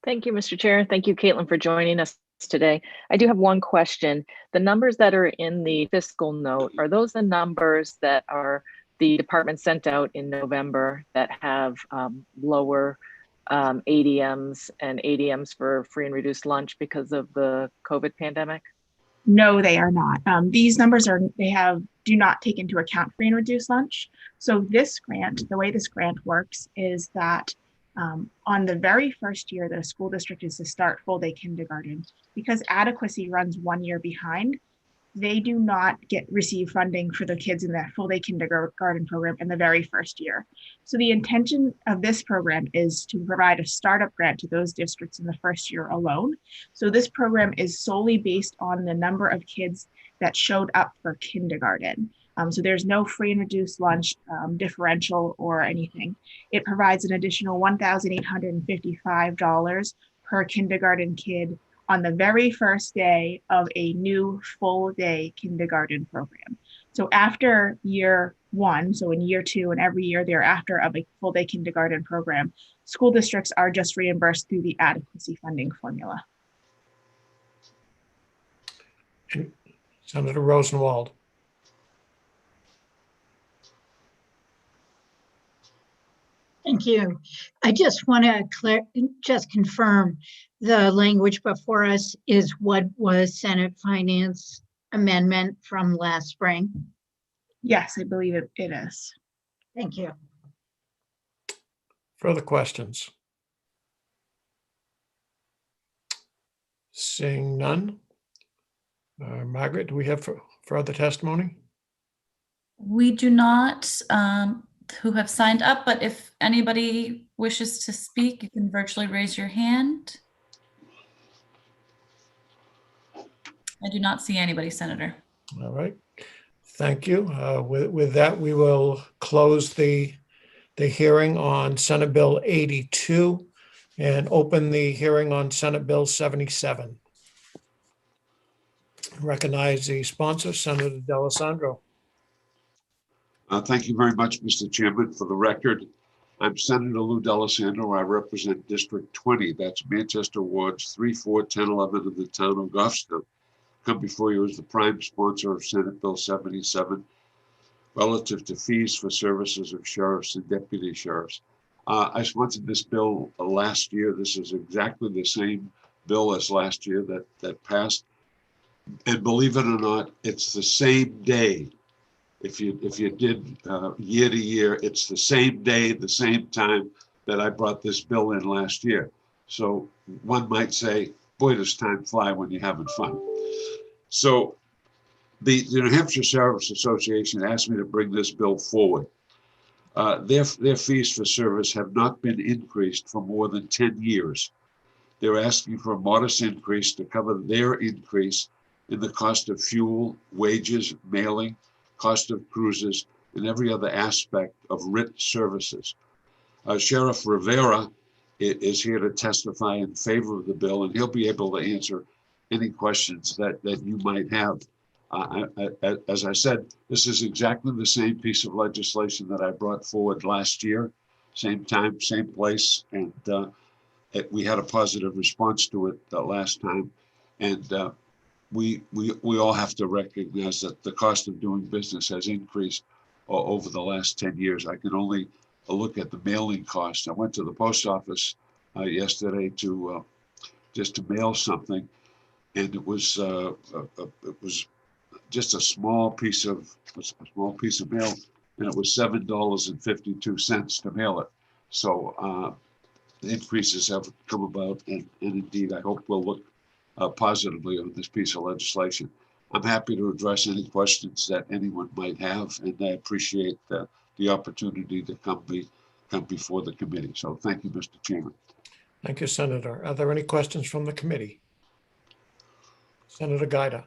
Thank you, Mr. Chair. Thank you, Caitlin, for joining us today. I do have one question. The numbers that are in the fiscal note, are those the numbers that are the department sent out in November that have lower ADMs and ADMs for free and reduced lunch because of the COVID pandemic? No, they are not. These numbers do not take into account free and reduced lunch. So this grant, the way this grant works is that on the very first year that a school district is to start full day kindergarten, because adequacy runs 1 year behind, they do not receive funding for the kids in that full day kindergarten program in the very first year. So the intention of this program is to provide a startup grant to those districts in the first year alone. So this program is solely based on the number of kids that showed up for kindergarten. So there's no free and reduced lunch differential or anything. It provides an additional $1,855 per kindergarten kid on the very first day of a new full day kindergarten program. So after year one, so in year two and every year thereafter of a full day kindergarten program, school districts are just reimbursed through the adequacy funding formula. Senator Rosenwald. Thank you. I just want to just confirm the language before us is what was Senate Finance amendment from last spring. Yes, I believe it is. Thank you. Further questions? Seeing none. Margaret, do we have further testimony? We do not who have signed up, but if anybody wishes to speak, you can virtually raise your hand. I do not see anybody, Senator. All right. Thank you. With that, we will close the hearing on Senate Bill 82 and open the hearing on Senate Bill 77. Recognize the sponsor, Senator D'Alessandro. Thank you very much, Mr. Chairman. For the record, I'm Senator Lou D'Alessandro. I represent District 20. That's Manchester Wards 3, 4, 10, 11 of the town of Goffstown. Come before you as the prime sponsor of Senate Bill 77 relative to fees for services of sheriffs and deputy sheriffs. I sponsored this bill last year. This is exactly the same bill as last year that passed. And believe it or not, it's the same day. If you did year to year, it's the same day, the same time that I brought this bill in last year. So one might say, boy, does time fly when you're having fun. So the New Hampshire Sheriff's Association asked me to bring this bill forward. Their fees for service have not been increased for more than 10 years. They're asking for a modest increase to cover their increase in the cost of fuel, wages, mailing, cost of cruises, and every other aspect of writ services. Sheriff Rivera is here to testify in favor of the bill, and he'll be able to answer any questions that you might have. As I said, this is exactly the same piece of legislation that I brought forward last year, same time, same place, and we had a positive response to it last time. And we all have to recognize that the cost of doing business has increased over the last 10 years. I can only look at the mailing cost. I went to the post office yesterday to just to mail something, and it was just a small piece of mail, and it was $7.52 to mail it. So the increases have come about, and indeed, I hope we'll look positively on this piece of legislation. I'm happy to address any questions that anyone might have, and I appreciate the opportunity to come before the committee. So thank you, Mr. Chairman. Thank you, Senator. Are there any questions from the committee? Senator Gaida.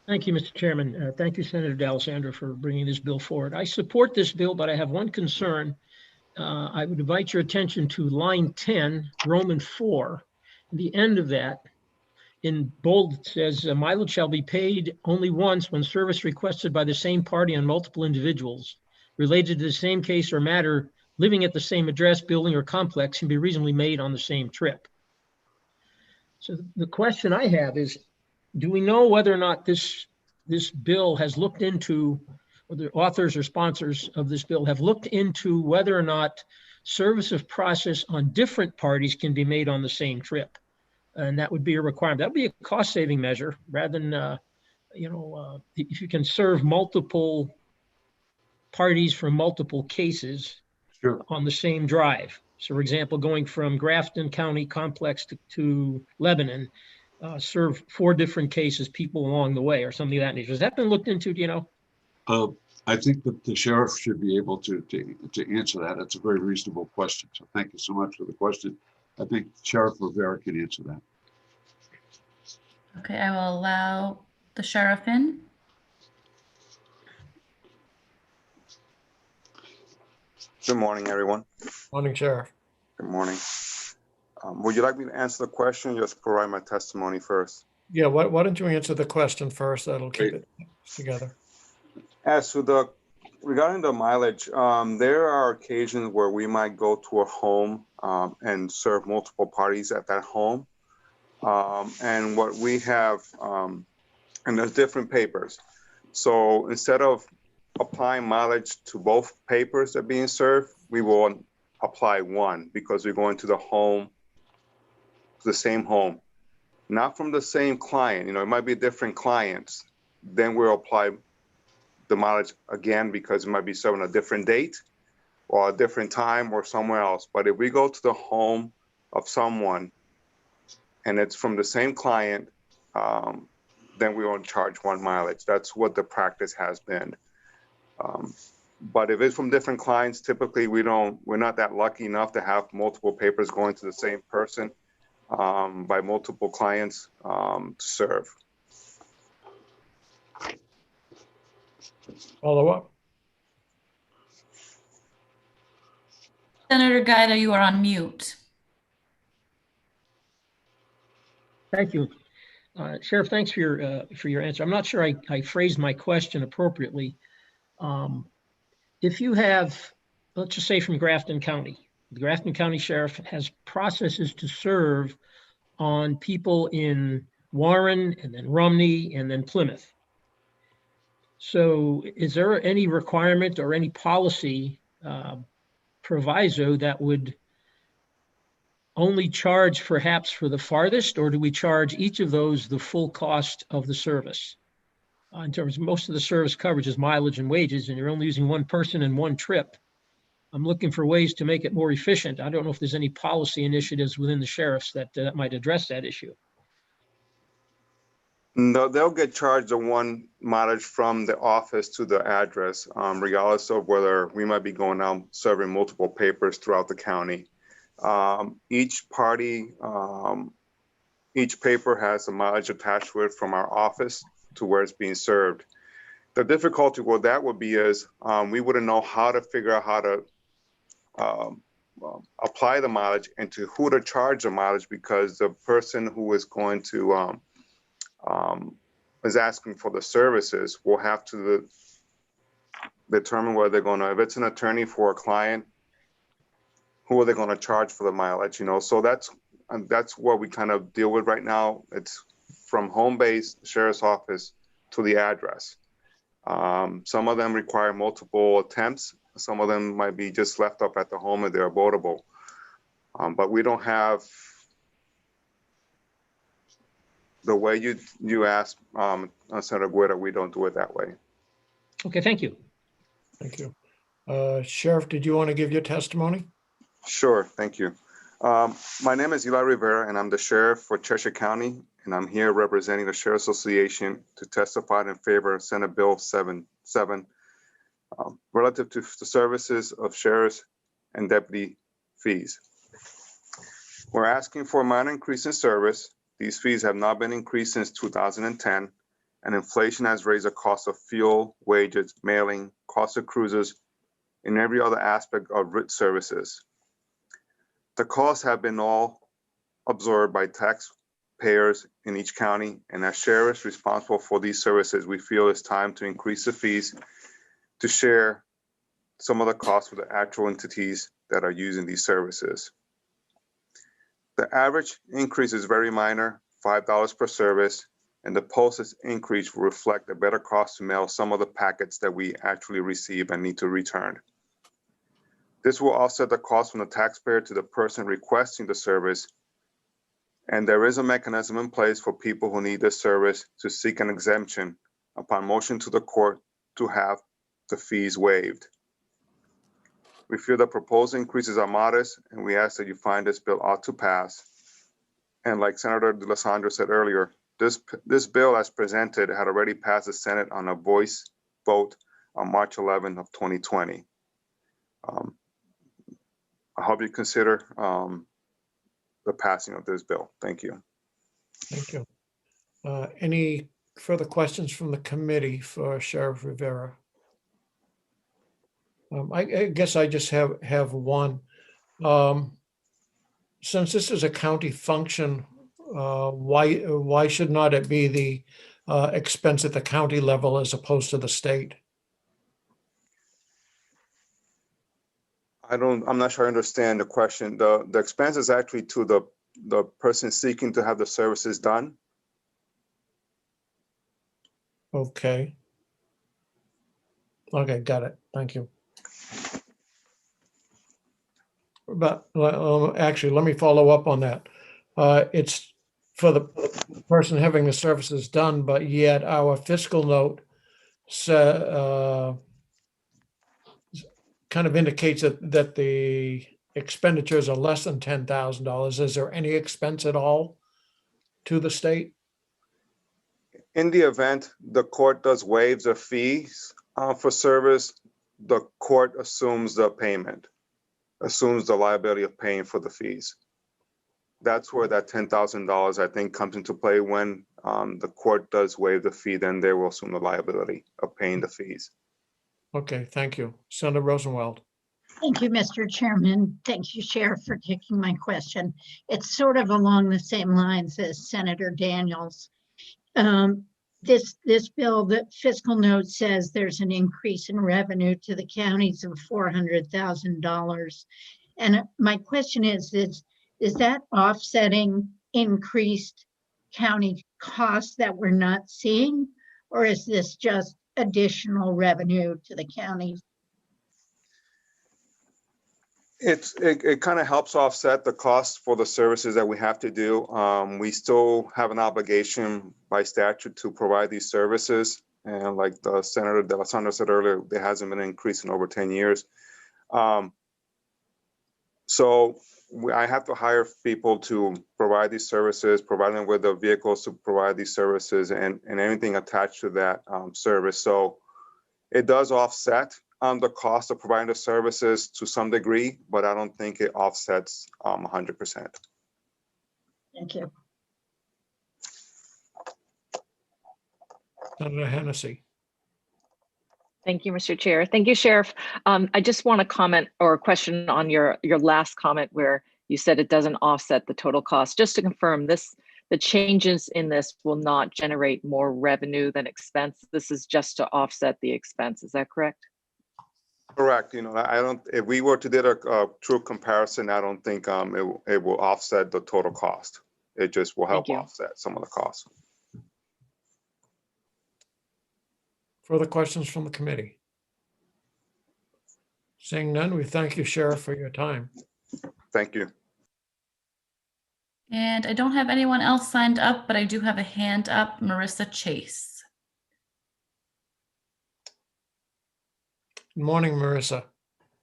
Thank you, Mr. Chairman. Thank you, Senator D'Alessandro, for bringing this bill forward. I support this bill, but I have one concern. I would invite your attention to line 10, Roman 4. At the end of that, in bold, it says, mileage shall be paid only once when service requested by the same party on multiple individuals related to the same case or matter living at the same address, building, or complex can be reasonably made on the same trip. So the question I have is, do we know whether or not this bill has looked into, or the authors or sponsors of this bill have looked into whether or not service of process on different parties can be made on the same trip? And that would be a requirement. That would be a cost-saving measure rather than, if you can serve multiple parties from multiple cases on the same drive. So, for example, going from Grafton County Complex to Lebanon, serve 4 different cases, people along the way, or something of that nature. Has that been looked into? Do you know? I think that the sheriff should be able to answer that. It's a very reasonable question. So thank you so much for the question. I think Sheriff Rivera can answer that. Okay, I will allow the sheriff in. Good morning, everyone. Morning, Sheriff. Good morning. Would you like me to answer the question? Just provide my testimony first. Yeah, why don't you answer the question first? That'll keep it together. As to regarding the mileage, there are occasions where we might go to a home and serve multiple parties at that home. And what we have, and there's different papers. So instead of applying mileage to both papers that are being served, we will apply one because we're going to the home, the same home, not from the same client. It might be different clients. Then we'll apply the mileage again because it might be served on a different date or a different time or somewhere else. But if we go to the home of someone and it's from the same client, then we won't charge one mileage. That's what the practice has been. But if it's from different clients, typically we're not that lucky enough to have multiple papers going to the same person by multiple clients to serve. Follow up. Senator Gaida, you are on mute. Thank you. Sheriff, thanks for your answer. I'm not sure I phrased my question appropriately. If you have, let's just say from Grafton County, the Grafton County Sheriff has processes to serve on people in Warren and then Romney and then Plymouth. So is there any requirement or any policy proviso that would only charge perhaps for the farthest, or do we charge each of those the full cost of the service? In terms of most of the service coverage is mileage and wages, and you're only using one person and one trip. I'm looking for ways to make it more efficient. I don't know if there's any policy initiatives within the sheriffs that might address that issue. No, they'll get charged the one mileage from the office to the address, regardless of whether we might be going out serving multiple papers throughout the county. Each party, each paper has a mileage attached to it from our office to where it's being served. The difficulty with that would be is we wouldn't know how to figure out how to apply the mileage and to who to charge the mileage, because the person who is going to is asking for the services will have to determine whether they're going to, if it's an attorney for a client, who are they going to charge for the mileage, So that's and that's what we kind of deal with right now. It's from home base, sheriff's office to the address. Some of them require multiple attempts. Some of them might be just left up at the home if they're avoidable. But we don't have the way you asked, Senator Guerra, we don't do it that way. Okay, thank you. Thank you. Sheriff, did you want to give your testimony? Sure, thank you. My name is Eli Rivera, and I'm the sheriff for Cheshire County, and I'm here representing the Sheriff Association to testify in favor of Senate Bill 77 relative to the services of sheriffs and deputy fees. We're asking for a minor increase in service. These fees have not been increased since 2010, and inflation has raised the cost of fuel, wages, mailing, cost of cruises, and every other aspect of writ services. The costs have been all absorbed by taxpayers in each county, and as sheriffs responsible for these services, we feel it's time to increase the fees to share some of the costs with the actual entities that are using these services. The average increase is very minor, $5 per service, and the postage increase will reflect a better cost to mail some of the packets that we actually receive and need to return. This will offset the cost from the taxpayer to the person requesting the service, and there is a mechanism in place for people who need this service to seek an exemption upon motion to the court to have the fees waived. We feel the proposed increases are modest, and we ask that you find this bill ought to pass. And like Senator D'Alessandro said earlier, this bill as presented had already passed the Senate on a voice vote on March 11 of 2020. I hope you consider the passing of this bill. Thank you. Thank you. Any further questions from the committee for Sheriff Rivera? I guess I just have one. Since this is a county function, why should not it be the expense at the county level as opposed to the state? I'm not sure I understand the question. The expense is actually to the person seeking to have the services done. Okay. Okay, got it. Thank you. But actually, let me follow up on that. It's for the person having the services done, but yet our fiscal note kind of indicates that the expenditures are less than $10,000. Is there any expense at all to the state? In the event the court does waive the fees for service, the court assumes the payment, assumes the liability of paying for the fees. That's where that $10,000 I think comes into play. When the court does waive the fee, then they will assume the liability of paying the fees. Okay, thank you. Senator Rosenwald. Thank you, Mr. Chairman. Thank you, Sheriff, for taking my question. It's sort of along the same lines as Senator Daniels. This bill, the fiscal note says there's an increase in revenue to the counties of $400,000. And my question is that offsetting increased county costs that we're not seeing? Or is this just additional revenue to the counties? It kind of helps offset the costs for the services that we have to do. We still have an obligation by statute to provide these services. And like the Senator D'Alessandro said earlier, there hasn't been an increase in over 10 years. So I have to hire people to provide these services, provide them with the vehicles to provide these services and anything attached to that service. So it does offset the cost of providing the services to some degree, but I don't think it offsets 100%. Thank you. Senator Hennessy. Thank you, Mr. Chair. Thank you, Sheriff. I just want to comment or question on your last comment where you said it doesn't offset the total cost. Just to confirm, the changes in this will not generate more revenue than expense. This is just to offset the expense. Is that correct? Correct. I don't, if we were to do a true comparison, I don't think it will offset the total cost. It just will help Thank you. offset some of the costs. Further questions from the committee? Seeing none, we thank you, Sheriff, for your time. Thank you. And I don't have anyone else signed up, but I do have a hand up, Marissa Chase. Good morning, Marissa.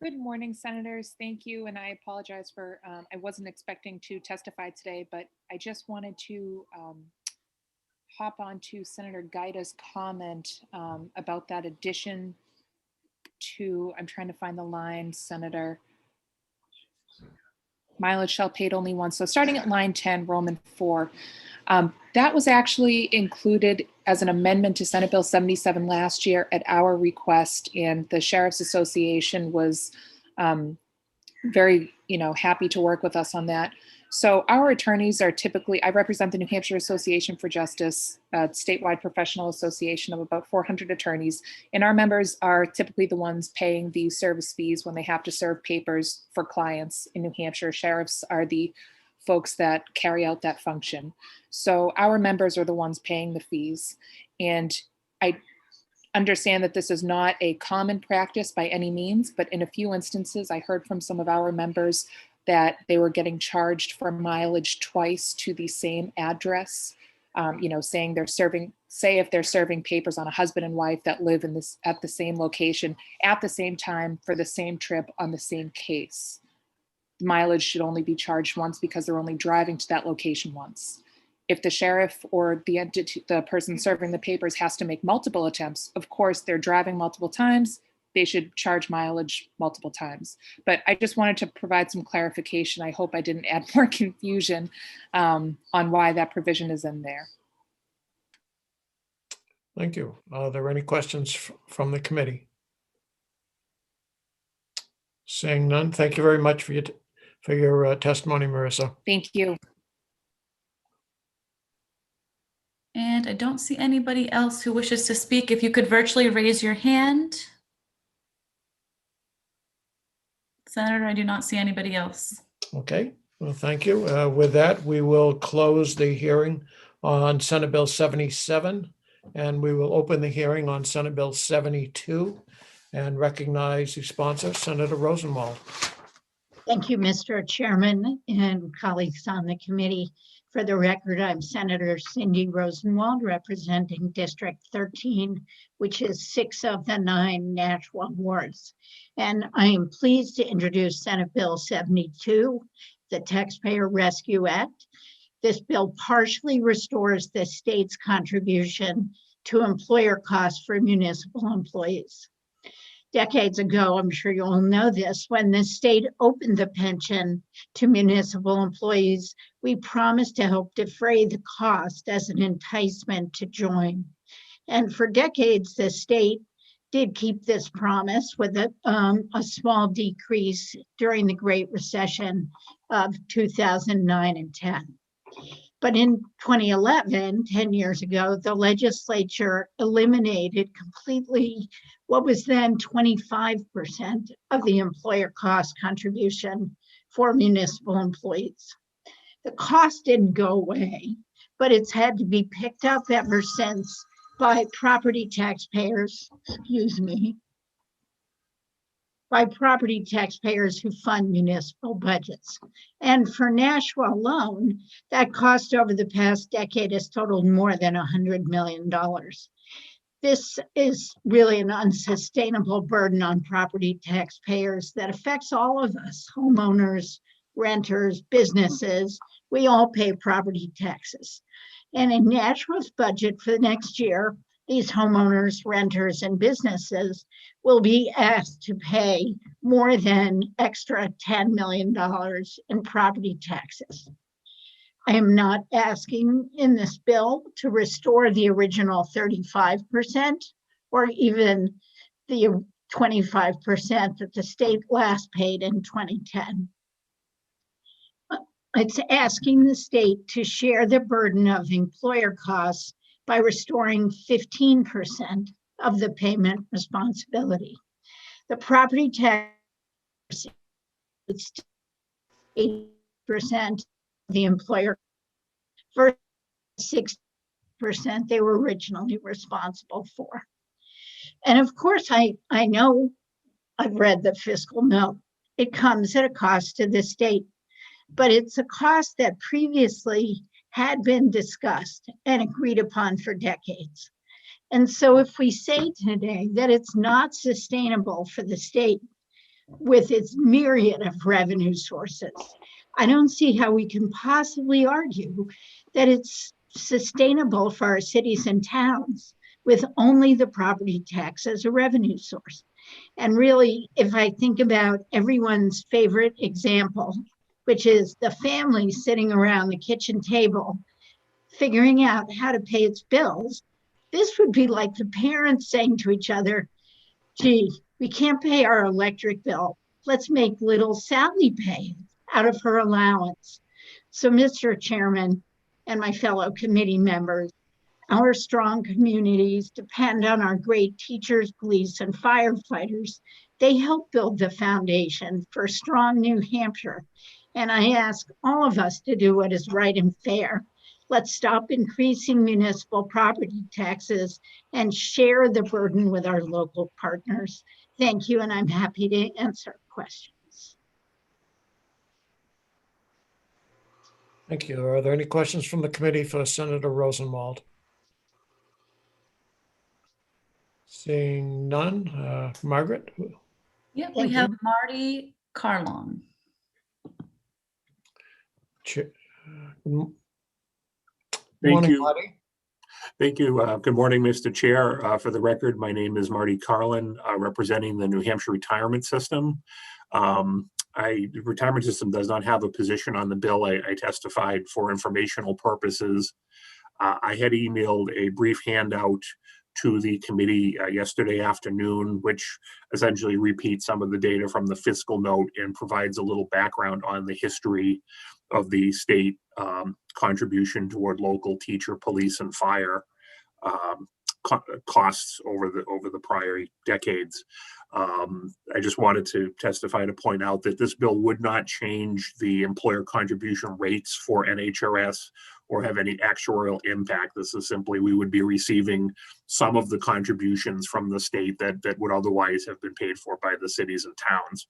Good morning, Senators. Thank you. And I apologize for, I wasn't expecting to testify today, but I just wanted to hop on to Senator Gaida's comment about that addition to, I'm trying to find the line, Senator. Mileage shall paid only once. So starting at line 10, Roman 4, that was actually included as an amendment to Senate Bill 77 last year at our request, and the Sheriff's Association was very, happy to work with us on that. So our attorneys are typically, I represent the New Hampshire Association for Justice, a statewide professional association of about 400 attorneys, and our members are typically the ones paying the service fees when they have to serve papers for clients in New Hampshire. Sheriffs are the folks that carry out that function. So our members are the ones paying the fees. And I understand that this is not a common practice by any means, but in a few instances, I heard from some of our members that they were getting charged for mileage twice to the same address, saying they're serving, say if they're serving papers on a husband and wife that live in this at the same location at the same time for the same trip on the same case. The mileage should only be charged once because they're only driving to that location once. If the sheriff or the entity, the person serving the papers has to make multiple attempts, of course, they're driving multiple times, they should charge mileage multiple times. But I just wanted to provide some clarification. I hope I didn't add more confusion on why that provision is in there. Thank you. Are there any questions from the committee? Seeing none, thank you very much for your testimony, Marissa. Thank you. And I don't see anybody else who wishes to speak. If you could virtually raise your hand. Senator, I do not see anybody else. Okay, well, thank you. With that, we will close the hearing on Senate Bill 77, and we will open the hearing on Senate Bill 72 and recognize the sponsor, Senator Rosenwald. Thank you, Mr. Chairman and colleagues on the committee. For the record, I'm Senator Cindy Rosenwald, representing District 13, which is 6 of the 9 Nashua wards. And I am pleased to introduce Senate Bill 72, the Taxpayer Rescue Act. This bill partially restores the state's contribution to employer costs for municipal employees. Decades ago, I'm sure you all know this, when the state opened the pension to municipal employees, we promised to help defray the cost as an enticement to join. And for decades, the state did keep this promise with a small decrease during the Great Recession of 2009 and 10. But in 2011, 10 years ago, the legislature eliminated completely what was then 25% of the employer cost contribution for municipal employees. The cost didn't go away, but it's had to be picked up ever since by property taxpayers, by property taxpayers who fund municipal budgets. And for Nashua alone, that cost over the past decade has totaled more than $100 million. This is really an unsustainable burden on property taxpayers that affects all of us, homeowners, renters, businesses. We all pay property taxes. And in Nashua's budget for the next year, these homeowners, renters, and businesses will be asked to pay more than extra $10 million in property taxes. I am not asking in this bill to restore the original 35% or even the 25% that the state last paid in 2010. It's asking the state to share the burden of employer costs by restoring 15% of the payment responsibility. The property tax, 8% of the employer versus 6% they were originally responsible for. And of course, I know I've read the fiscal note. It comes at a cost to the state, but it's a cost that previously had been discussed and agreed upon for decades. And so if we say today that it's not sustainable for the state with its myriad of revenue sources, I don't see how we can possibly argue that it's sustainable for our cities and towns with only the property tax as a revenue source. And really, if I think about everyone's favorite example, which is the family sitting around the kitchen table, figuring out how to pay its bills, this would be like the parents saying to each other, gee, we can't pay our electric bill. Let's make little Sally pay out of her allowance. So, Mr. Chairman and my fellow committee members, our strong communities depend on our great teachers, police, and firefighters. They help build the foundation for strong New Hampshire. And I ask all of us to do what is right and fair. Let's stop increasing municipal property taxes and share the burden with our local partners. Thank you, and I'm happy to answer questions. Thank you. Are there any questions from the committee for Senator Rosenwald? Seeing none. Margaret? Yep, we have Marty Carlon. Good Thank morning, you. Marty. Thank you. Good morning, Mr. Chair. For the record, my name is Marty Carlin, representing the New Hampshire retirement system. The retirement system does not have a position on the bill. I testified for informational purposes. I had emailed a brief handout to the committee yesterday afternoon, which essentially repeats some of the data from the fiscal note and provides a little background on the history of the state contribution toward local teacher, police, and fire costs over the prior decades. I just wanted to testify to point out that this bill would not change the employer contribution rates for NHRS or have any actuarial impact. This is simply, we would be receiving some of the contributions from the state that would otherwise have been paid for by the cities and towns.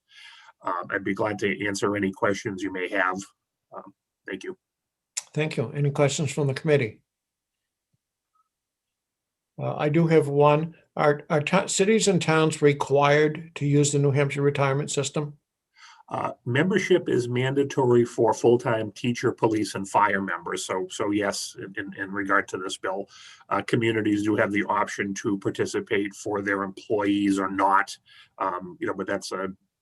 I'd be glad to answer any questions you may have. Thank you. Thank you. Any questions from the committee? I do have one. Are cities and towns required to use the New Hampshire retirement system? Membership is mandatory for full-time teacher, police, and fire members. So yes, in regard to this bill, communities do have the option to participate for their employees or not. But that's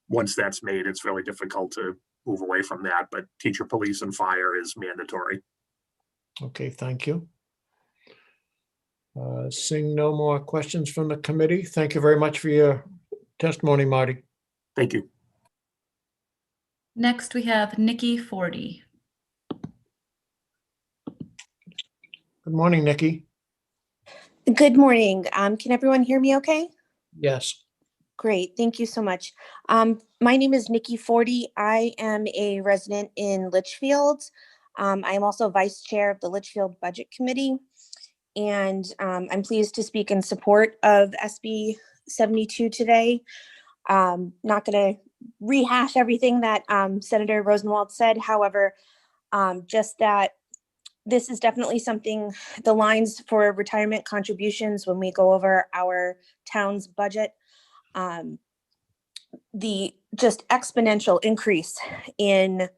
once that's made, it's fairly difficult to move away from that. But teacher, police, and fire is mandatory. Okay, thank you. Seeing no more questions from the committee, thank you very much for your testimony, Marty. Thank you. Next, we have Nikki Forty. Good morning, Nikki. Good morning. Can everyone hear me okay? Yes. Great. Thank you so much. My name is Nikki Forty. I am a resident in Litchfield. I am also vice chair of the Litchfield Budget Committee. And I'm pleased to speak in support of SB 72 today. Not going to rehash everything that Senator Rosenwald said. However, just that this is definitely something, the lines for retirement contributions when we go over our town's budget, the just exponential increase in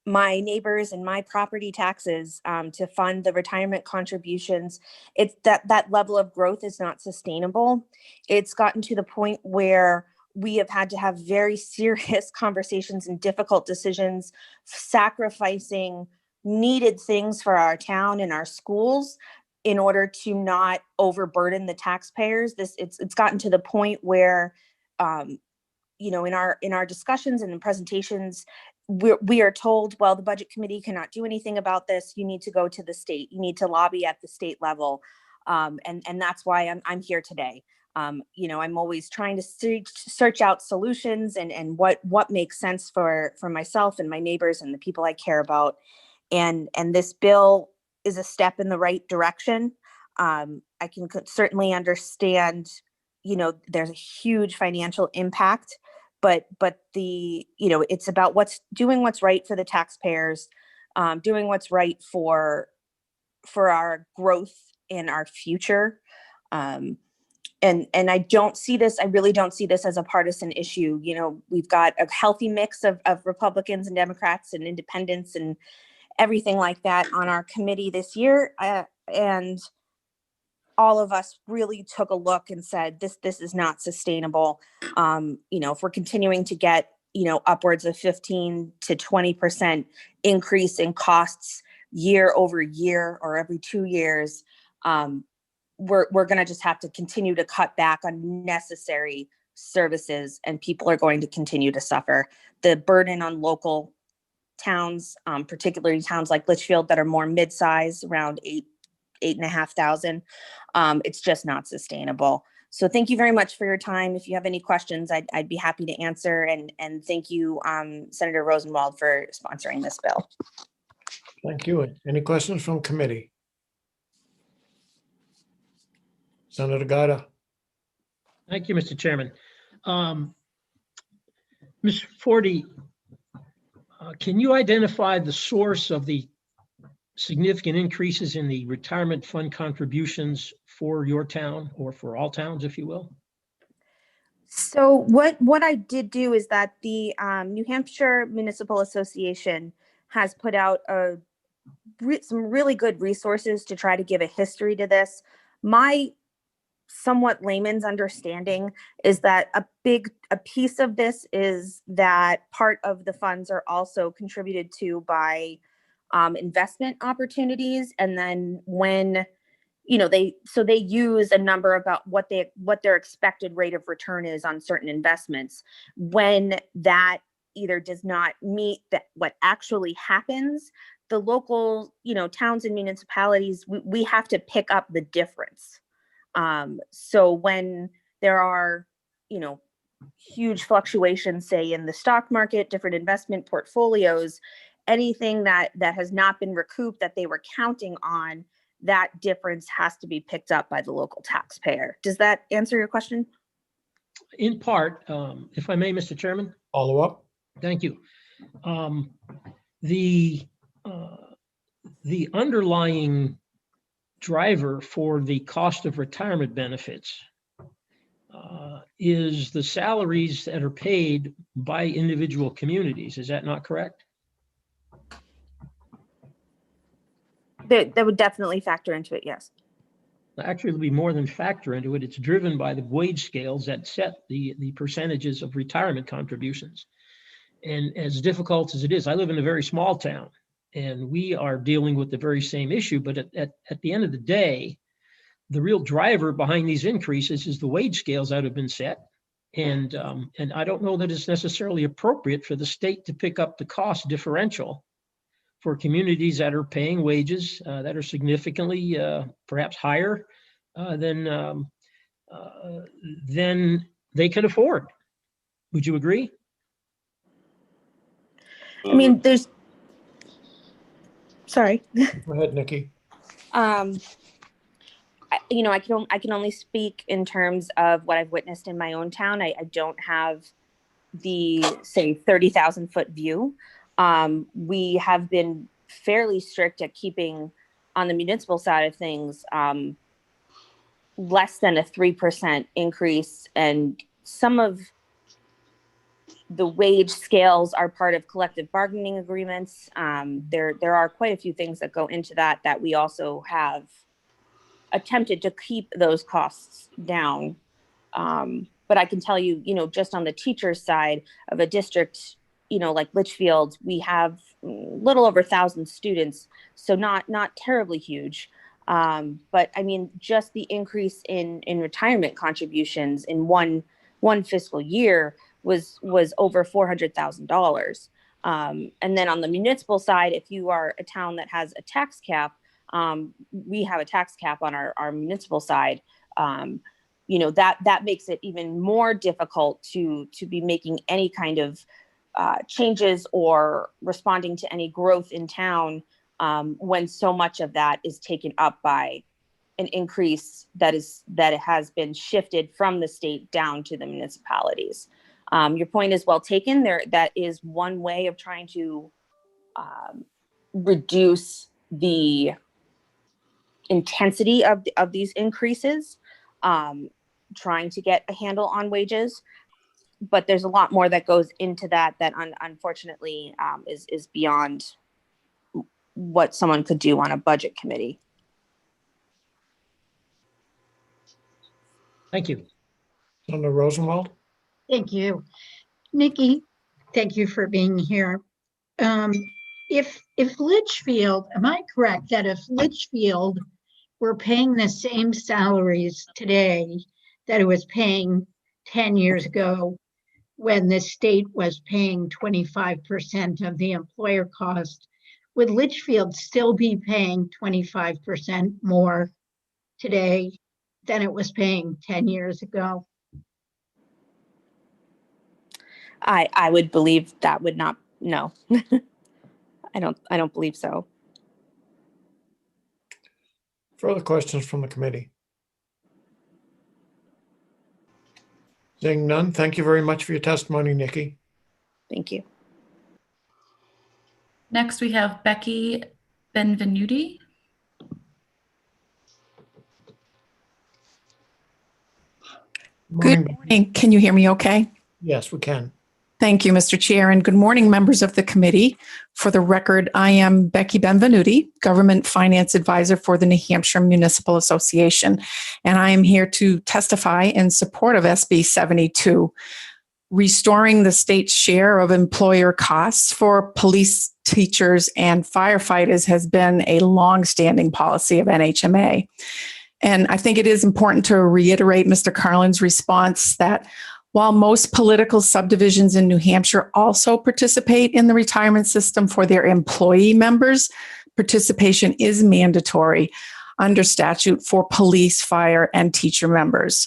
my neighbors and my property taxes to fund the retirement contributions, it's that level of growth is not sustainable. It's gotten to the point where we have had to have very serious conversations and difficult decisions, sacrificing needed things for our town and our schools in order to not overburden the taxpayers. It's gotten to the point where in our discussions and in presentations, we are told, well, the budget committee cannot do anything about this. You need to go to the state. You need to lobby at the state level. And that's why I'm here today. You know, I'm always trying to search out solutions and what makes sense for myself and my neighbors and the people I care about. And this bill is a step in the right direction. I can certainly understand, you know, there's a huge financial impact, but the, you know, it's about doing what's right for the taxpayers, doing what's right for our growth in our future. And I don't see this, I really don't see this as a partisan issue. You know, we've got a healthy mix of Republicans and Democrats and independents and everything like that on our committee this year. And all of us really took a look and said, this is not sustainable. You know, if we're continuing to get, you know, upwards of 15 to 20% increase in costs year over year or every 2 years, we're going to just have to continue to cut back on necessary services, and people are going to continue to suffer. The burden on local towns, particularly towns like Litchfield that are more mid-size, around 8,500, it's just not sustainable. So thank you very much for your time. If you have any questions, I'd be happy to answer. And thank you, Senator Rosenwald, for sponsoring this bill. Thank you. Any questions from committee? Senator Gaida. Thank you, Mr. Chairman. Ms. Forty, can you identify the source of the significant increases in the retirement fund contributions for your town, or for all towns, if you will? So what I did do is that the New Hampshire Municipal Association has put out some really good resources to try to give a history to this. My somewhat layman's understanding is that a piece of this is that part of the funds are also contributed to by investment opportunities. And then when, you know, they use a number about what their expected rate of return is on certain investments. When that either does not meet what actually happens, the local, you know, towns and municipalities, we have to pick up the difference. So when there are, you know, huge fluctuations, say in the stock market, different investment portfolios, anything that has not been recouped that they were counting on, that difference has to be picked up by the local taxpayer. Does that answer your question? In part, if I may, Mr. Chairman. Follow up. Thank you. The underlying driver for the cost of retirement benefits is the salaries that are paid by individual communities. Is that not correct? That would definitely factor into it, yes. Actually, it'll be more than factor into it. It's driven by the wage scales that set the percentages of retirement contributions. And as difficult as it is, I live in a very small town, and we are dealing with the very same issue. But at the end of the day, the real driver behind these increases is the wage scales that have been set. And I don't know that it's necessarily appropriate for the state to pick up the cost differential for communities that are paying wages that are significantly perhaps higher than they can afford. Would you agree? I mean, sorry. Go ahead, Nikki. You know, I can only speak in terms of what I've witnessed in my own town. I don't have the, say, 30,000-foot view. We have been fairly strict at keeping, on the municipal side of things, less than a 3% increase, and some of the wage scales are part of collective bargaining agreements. There are quite a few things that go into that we also have attempted to keep those costs down. But I can tell you, you know, just on the teacher's side of a district, you know, like Litchfield, we have a little over 1,000 students, so not terribly huge. But I mean, just the increase in retirement contributions in one fiscal year was over $400,000. And then on the municipal side, if you are a town that has a tax cap, we have a tax cap on our municipal side. that makes it even more difficult to be making any kind of changes or responding to any growth in town when so much of that is taken up by an increase that has been shifted from the state down to the municipalities. Your point is well taken. That is one way of trying to reduce the intensity of these increases, trying to get a handle on wages. But there's a lot more that goes into that unfortunately is beyond what someone could do on a budget committee. Thank you. Senator Rosenwald. Thank you. Nikki, thank you for being here. If Litchfield, am I correct that if Litchfield were paying the same salaries today that it was paying 10 years ago when the state was paying 25% of the employer cost, would Litchfield still be paying 25% more today than it was paying 10 years ago? I would believe that would not, no. I don't believe so. Further questions from the committee? Seeing none, thank you very much for your testimony, Nikki. Thank you. Next, we have Becky Benvenuti. Morning. Good morning. Can you hear me okay? Yes, we can. Thank you, Mr. Chair, and good morning, members of the committee. For the record, I am Becky Benvenuti, Government Finance Advisor for the New Hampshire Municipal Association, and I am here to testify in support of SB 72, restoring the state's share of employer costs for police, teachers, and firefighters has been a longstanding policy of NHMA. And I think it is important to reiterate Mr. Carlin's response that while most political subdivisions in New Hampshire also participate in the retirement system for their employee members, participation is mandatory under statute for police, fire, and teacher members.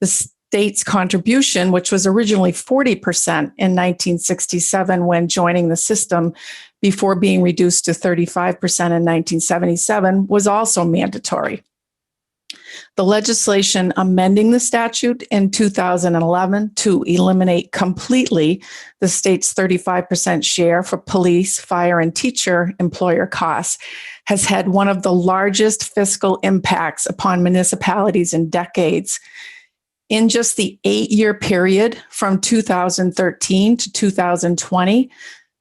The state's contribution, which was originally 40% in 1967 when joining the system before being reduced to 35% in 1977, was also mandatory. The legislation amending the statute in 2011 to eliminate completely the state's 35% share for police, fire, and teacher employer costs has had one of the largest fiscal impacts upon municipalities in decades. In just the 8-year period from 2013 to 2020,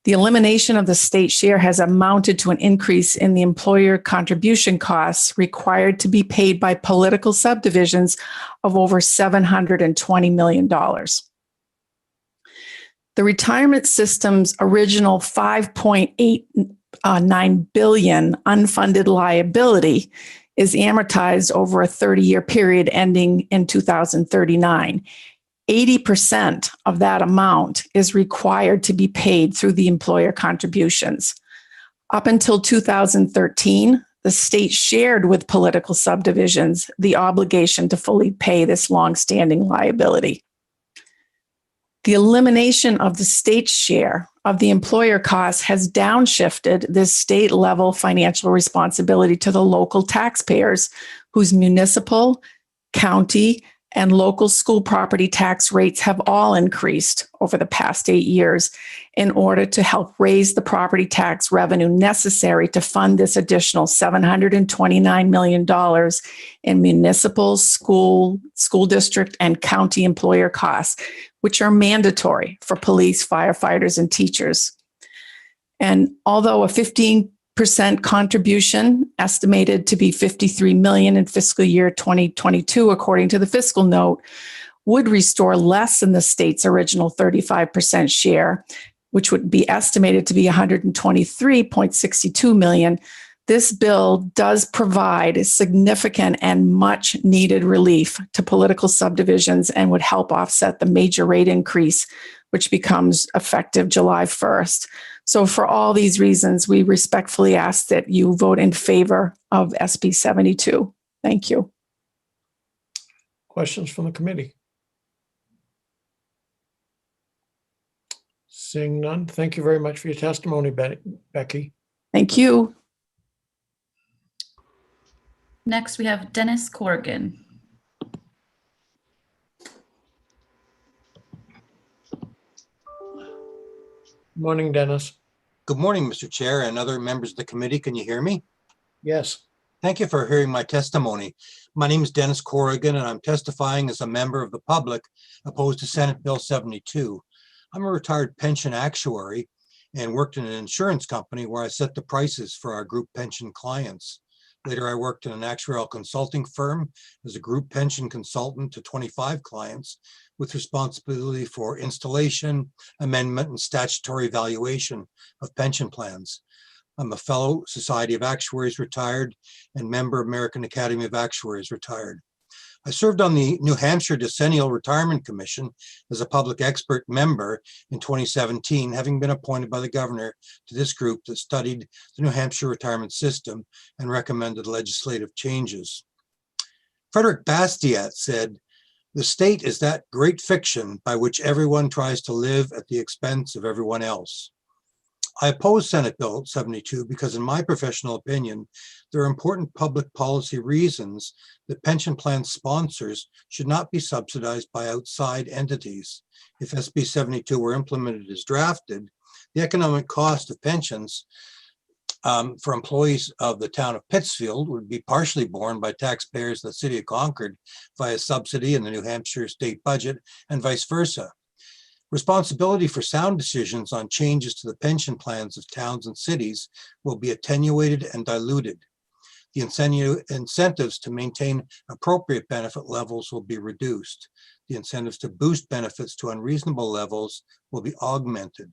the elimination of the state share has amounted to an increase in the employer contribution costs required to be paid by political subdivisions of over $720 million. The retirement system's original $5.89 billion unfunded liability is amortized over a 30-year period ending in 2039. 80% of that amount is required to be paid through the employer contributions. Up until 2013, the state shared with political subdivisions the obligation to fully pay this longstanding liability. The elimination of the state's share of the employer costs has downshifted this state-level financial responsibility to the local taxpayers whose municipal, county, and local school property tax rates have all increased over the past 8 years in order to help raise the property tax revenue necessary to fund this additional $729 million in municipal, school district, and county employer costs, which are mandatory for police, firefighters, and teachers. And although a 15% contribution, estimated to be $53 million in fiscal year 2022, according to the fiscal note, would restore less than the state's original 35% share, which would be estimated to be $123.62 million. This bill does provide significant and much needed relief to political subdivisions and would help offset the major rate increase, which becomes effective July 1st. So for all these reasons, we respectfully ask that you vote in favor of SB 72. Thank you. Questions from the committee? Seeing none, thank you very much for your testimony, Becky. Thank you. Next, we have Dennis Corrigan. Morning, Dennis. Good morning, Mr. Chair and other members of the committee. Can you hear me? Yes. Thank you for hearing my testimony. My name is Dennis Corrigan, and I'm testifying as a member of the public opposed to Senate Bill 72. I'm a retired pension actuary and worked in an insurance company where I set the prices for our group pension clients. Later, I worked in an actuarial consulting firm as a group pension consultant to 25 clients with responsibility for installation, amendment, and statutory valuation of pension plans. I'm a fellow Society of Actuaries retired and member of American Academy of Actuaries retired. I served on the New Hampshire Decennial Retirement Commission as a public expert member in 2017, having been appointed by the governor to this group that studied the New Hampshire retirement system and recommended legislative changes. Frederick Bastiat said, "The state is that great fiction by which everyone tries to live at the expense of everyone else." I oppose Senate Bill 72 because, in my professional opinion, there are important public policy reasons that pension plan sponsors should not be subsidized by outside entities. If SB 72 were implemented as drafted, the economic cost of pensions for employees of the town of Pittsfield would be partially borne by taxpayers of the city of Concord via subsidy in the New Hampshire state budget and vice versa. Responsibility for sound decisions on changes to the pension plans of towns and cities will be attenuated and diluted. The incentives to maintain appropriate benefit levels will be reduced. The incentives to boost benefits to unreasonable levels will be augmented.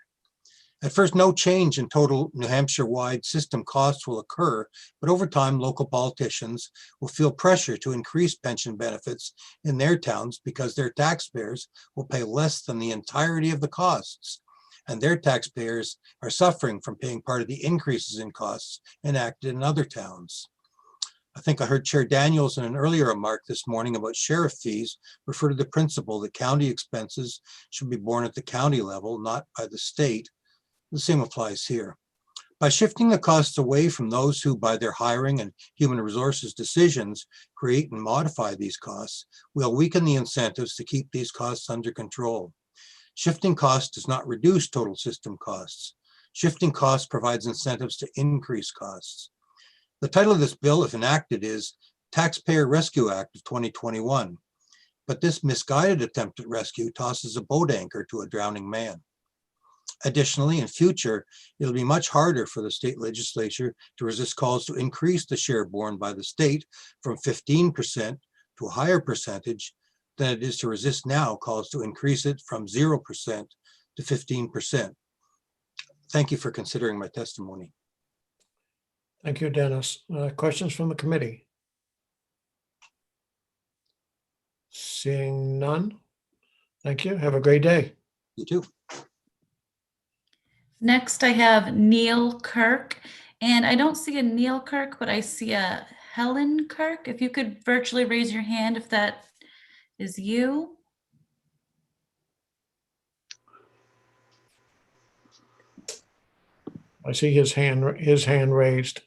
At first, no change in total New Hampshire-wide system costs will occur, but over time, local politicians will feel pressure to increase pension benefits in their towns because their taxpayers will pay less than the entirety of the costs, and their taxpayers are suffering from paying part of the increases in costs enacted in other towns. I think I heard Chair Daniels in an earlier remark this morning about sheriff fees refer to the principle that county expenses should be borne at the county level, not by the state. The same applies here. By shifting the costs away from those who, by their hiring and human resources decisions, create and modify these costs, we'll weaken the incentives to keep these costs under control. Shifting costs does not reduce total system costs. Shifting costs provides incentives to increase costs. The title of this bill, if enacted, is Taxpayer Rescue Act of 2021. But this misguided attempt at rescue tosses a boat anchor to a drowning man. Additionally, in future, it'll be much harder for the state legislature to resist calls to increase the share borne by the state from 15% to a higher percentage than it is to resist now calls to increase it from 0% to 15%. Thank you for considering my testimony. Thank you, Dennis. Questions from the committee? Seeing none. Thank you. Have a great day. You too. Next, I have Neil Kirk, and I don't see a Neil Kirk, but I see a Helen Kirk. If you could virtually raise your hand if that is you. I see his hand raised.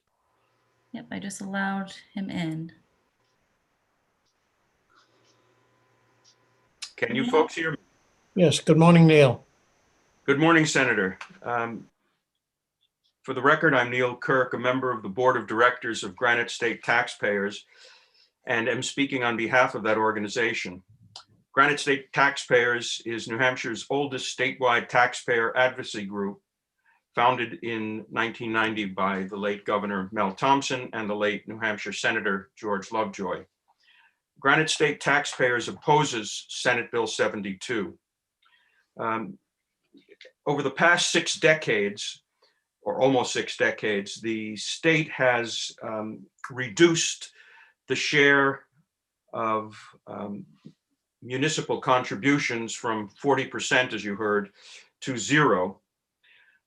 Yep, I just allowed him in. Can you folks hear me? Yes. Good morning, Neil. Good morning, Senator. For the record, I'm Neil Kirk, a member of the Board of Directors of Granite State Taxpayers, and am speaking on behalf of that organization. Granite State Taxpayers is New Hampshire's oldest statewide taxpayer advocacy group, founded in 1990 by the late Governor Mel Thompson and the late New Hampshire Senator George Lovejoy. Granite State Taxpayers opposes Senate Bill 72. Over the past 6 decades, or almost 6 decades, the state has reduced the share of municipal contributions from 40%, as you heard, to 0.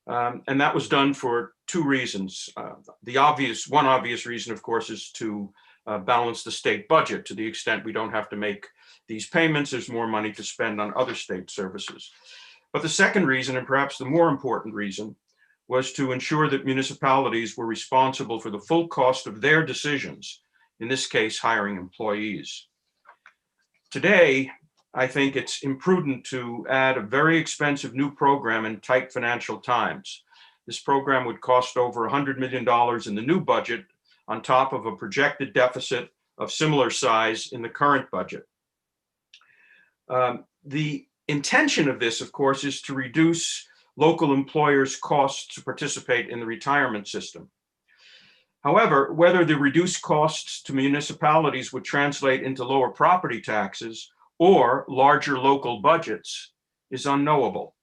And that was done for 2 reasons. One obvious reason, of course, is to balance the state budget to the extent we don't have to make these payments, there's more money to spend on other state services. But the second reason, and perhaps the more important reason, was to ensure that municipalities were responsible for the full cost of their decisions, in this case, hiring employees. Today, I think it's imprudent to add a very expensive new program in tight financial times. This program would cost over $100 million in the new budget, on top of a projected deficit of similar size in the current budget. The intention of this, of course, is to reduce local employers' costs to participate in the retirement system. However, whether the reduced costs to municipalities would translate into lower property taxes or larger local budgets is unknowable.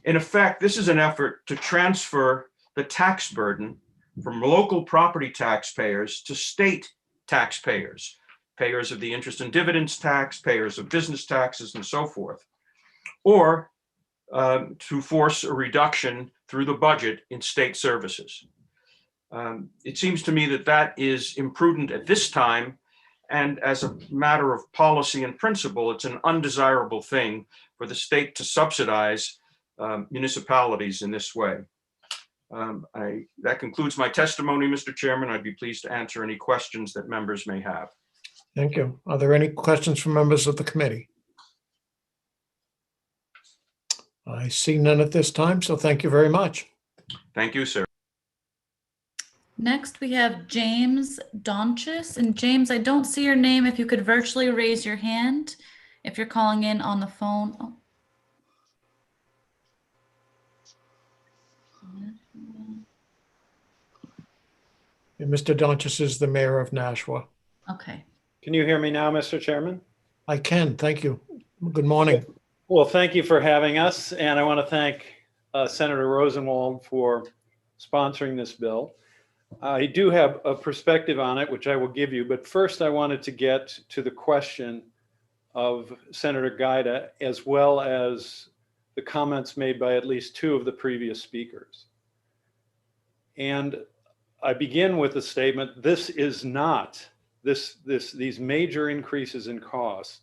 In effect, this is an effort to transfer the tax burden from local property taxpayers to state taxpayers, payers of the interest and dividends tax, payers of business taxes, and so forth, or to force a reduction through the budget in state services. It seems to me that that is imprudent at this time, and as a matter of policy and principle, it's an undesirable thing for the state to subsidize municipalities in this way. That concludes my testimony, Mr. Chairman. I'd be pleased to answer any questions that members may have. Thank you. Are there any questions from members of the committee? I see none at this time, so thank you very much. Thank you, sir. Next, we have James Donchis. And James, I don't see your name. If you could virtually raise your hand if you're calling in on the phone. Oh. Mr. Donchis is the mayor of Nashua. Okay. Can you hear me now, Mr. Chairman? I can, thank you. Good morning. Well, thank you for having us, and I want to thank Senator Rosenwald for sponsoring this bill. I do have a perspective on it, which I will give you, but first I wanted to get to the question of Senator Gaida, as well as the comments made by at least two of the previous speakers. And I begin with the statement, this is not, these major increases in costs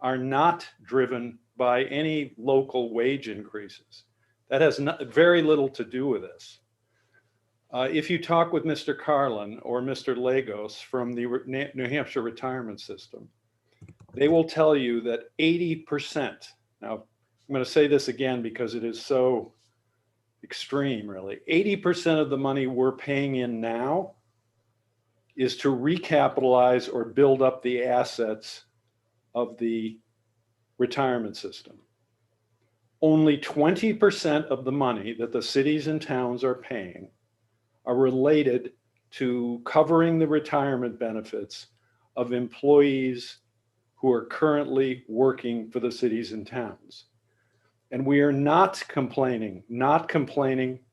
are not driven by any local wage increases. That has very little to do with this. If you talk with Mr. Carlin or Mr. Lagos from the New Hampshire retirement system, they will tell you that 80%, now I'm going to say this again because it is so extreme, really. 80% of the money we're paying in now is to recapitalize or build up the assets of the retirement system. Only 20% of the money that the cities and towns are paying are related to covering the retirement benefits of employees who are currently working for the cities and towns. And we are not complaining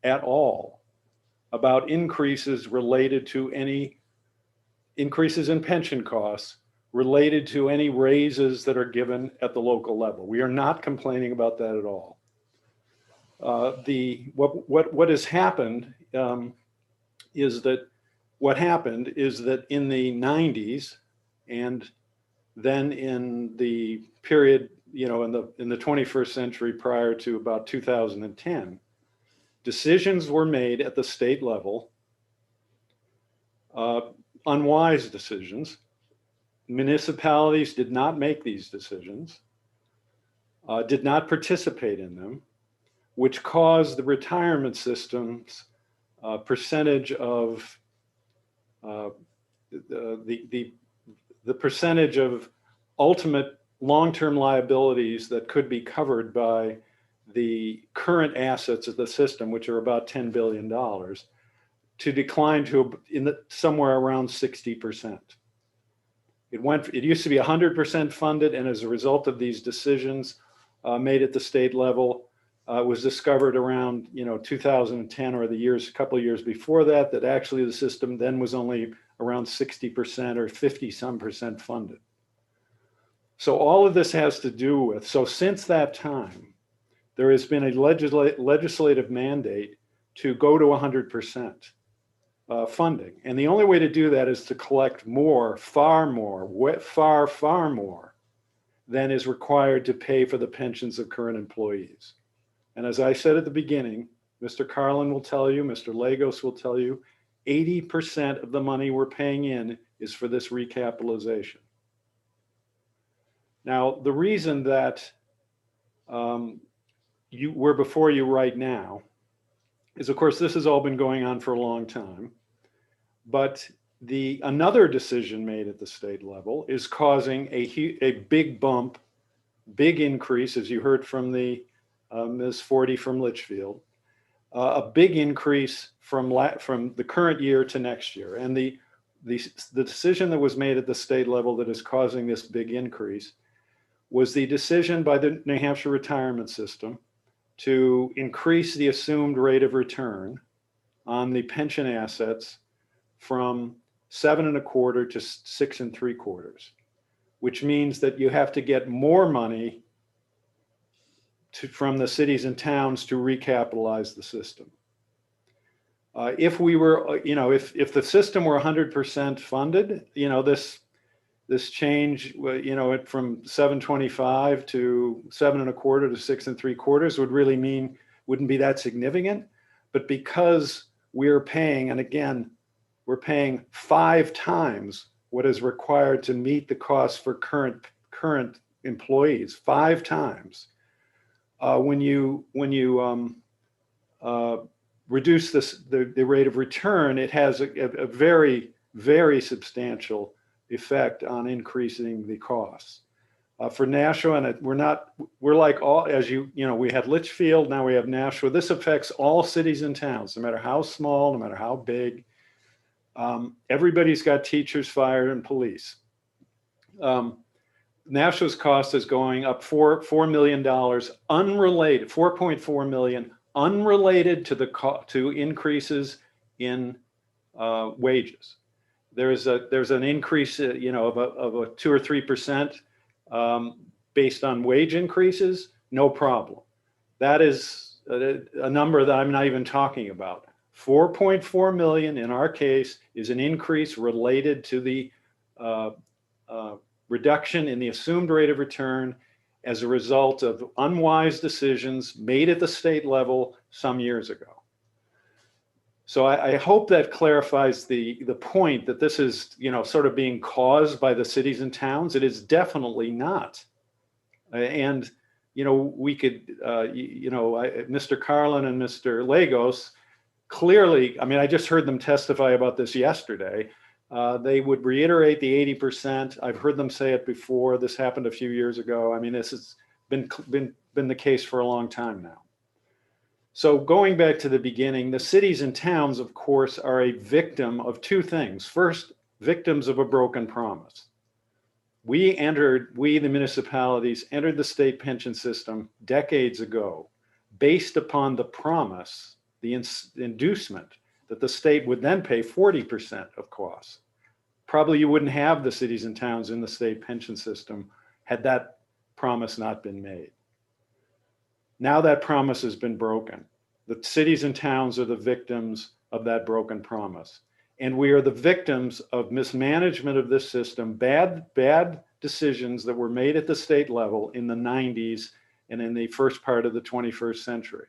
at all about increases related to any increases in pension costs related to any raises that are given at the local level. We are not complaining about that at all. What has happened is that in the 90s and then in the period, in the 21st century prior to about 2010, decisions were made at the state level, unwise decisions. Municipalities did not make these decisions, did not participate in them, which caused the retirement system's percentage of the percentage of ultimate long-term liabilities that could be covered by the current assets of the system, which are about $10 billion, to decline to somewhere around 60%. It used to be 100% funded, and as a result of these decisions made at the state level, it was discovered around 2010 or a couple of years before that, that actually the system then was only around 60% or 50-some% funded. So all of this has to do with, so since that time, there has been a legislative mandate to go to 100% funding. And the only way to do that is to collect more, far more than is required to pay for the pensions of current employees. And as I said at the beginning, Mr. Carlin will tell you, Mr. Lagos will tell you, 80% of the money we're paying in is for this recapitalization. Now, the reason that we're before you right now is, of course, this has all been going on for a long time, but another decision made at the state level is causing a big bump, big increase, as you heard from the Ms. Forty from Litchfield, a big increase from the current year to next year. And the decision that was made at the state level that is causing this big increase was the decision by the New Hampshire retirement system to increase the assumed rate of return on the pension assets from 7.25% to 6.75%, which means that you have to get more money from the cities and towns to recapitalize the system. If we were, if the system were 100% funded, this change, from 7.25 to 7.25 to 6.75 would really wouldn't be that significant. But because we're paying, and again, we're paying 5 times what is required to meet the costs for current employees, 5 times. When you reduce the rate of return, it has a very, very substantial effect on increasing the costs. For Nashua, and we're like all, as we had Litchfield, now we have Nashua. This affects all cities and towns, no matter how small, no matter how big. Everybody's got teachers, fire, and police. Nashua's cost is going up $4 million, unrelated, 4.4 million, unrelated to increases in wages. There's an increase, of a 2 or 3% based on wage increases, no problem. That is a number that I'm not even talking about. 4.4 million in our case is an increase related to the reduction in the assumed rate of return as a result of unwise decisions made at the state level some years ago. So I hope that clarifies the point that this is, sort of being caused by the cities and towns. It is definitely not. And, we could, Mr. Carlin and Mr. Lagos clearly, I just heard them testify about this yesterday. They would reiterate the 80%. I've heard them say it before. This happened a few years ago. This has been the case for a long time now. So going back to the beginning, the cities and towns, of course, are a victim of 2 things. First, victims of a broken promise. We, the municipalities, entered the state pension system decades ago based upon the promise, the inducement that the state would then pay 40% of costs. Probably you wouldn't have the cities and towns in the state pension system had that promise not been made. Now that promise has been broken. The cities and towns are the victims of that broken promise. And we are the victims of mismanagement of this system, bad decisions that were made at the state level in the 90s and in the first part of the 21st century.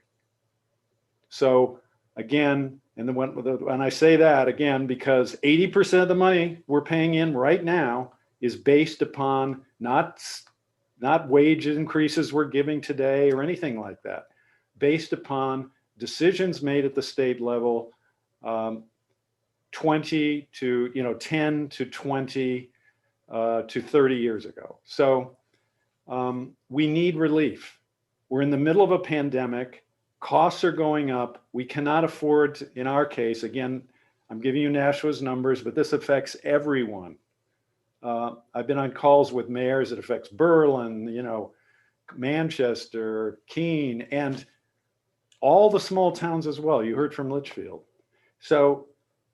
So again, and I say that again because 80% of the money we're paying in right now is based upon not wage increases we're giving today or anything like that, based upon decisions made at the state level 10 to 20 to 30 years ago. So we need relief. We're in the middle of a pandemic. Costs are going up. We cannot afford to, in our case, again, I'm giving you Nashua's numbers, but this affects everyone. I've been on calls with mayors. It affects Berlin, Manchester, Keene, and all the small towns as well. You heard from Litchfield. So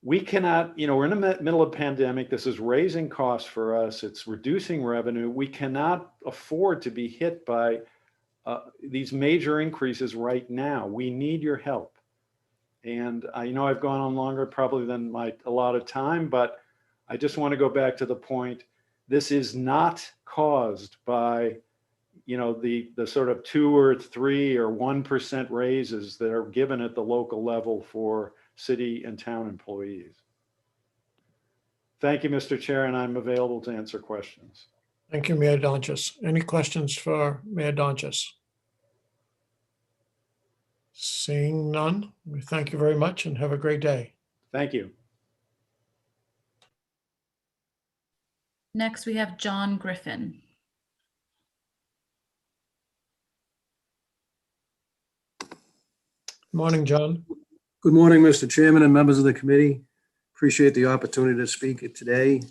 we cannot, we're in the middle of a pandemic. This is raising costs for us. It's reducing revenue. We cannot afford to be hit by these major increases right now. We need your help. And I know I've gone on longer probably than my allotted time, but I just want to go back to the point This is not caused by, the sort of 2 or 3 or 1% raises that are given at the local level for city and town employees. Thank you, Mr. Chair, and I'm available to answer questions. Thank you, Mayor Donchis. Any questions for Mayor Donchis? Seeing none, we thank you very much and have a great day. Thank you. Next, we have John Griffin. Morning, John. Good morning, Mr. Chairman and members of the committee. Appreciate the opportunity to speak today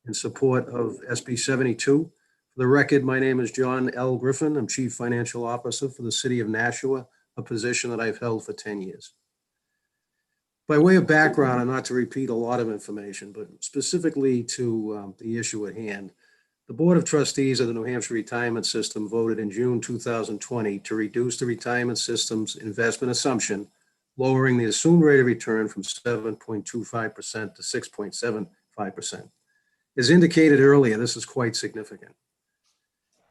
in support of SB 72. For the record, my name is John L. Griffin. I'm Chief Financial Officer for the City of Nashua, a position that I've held for 10 years. By way of background, and not to repeat a lot of information, but specifically to the issue at hand, the Board of Trustees of the New Hampshire Retirement System voted in June 2020 to reduce the retirement system's investment assumption, lowering the assumed rate of return from 7.25% to 6.75%. As indicated earlier, this is quite significant.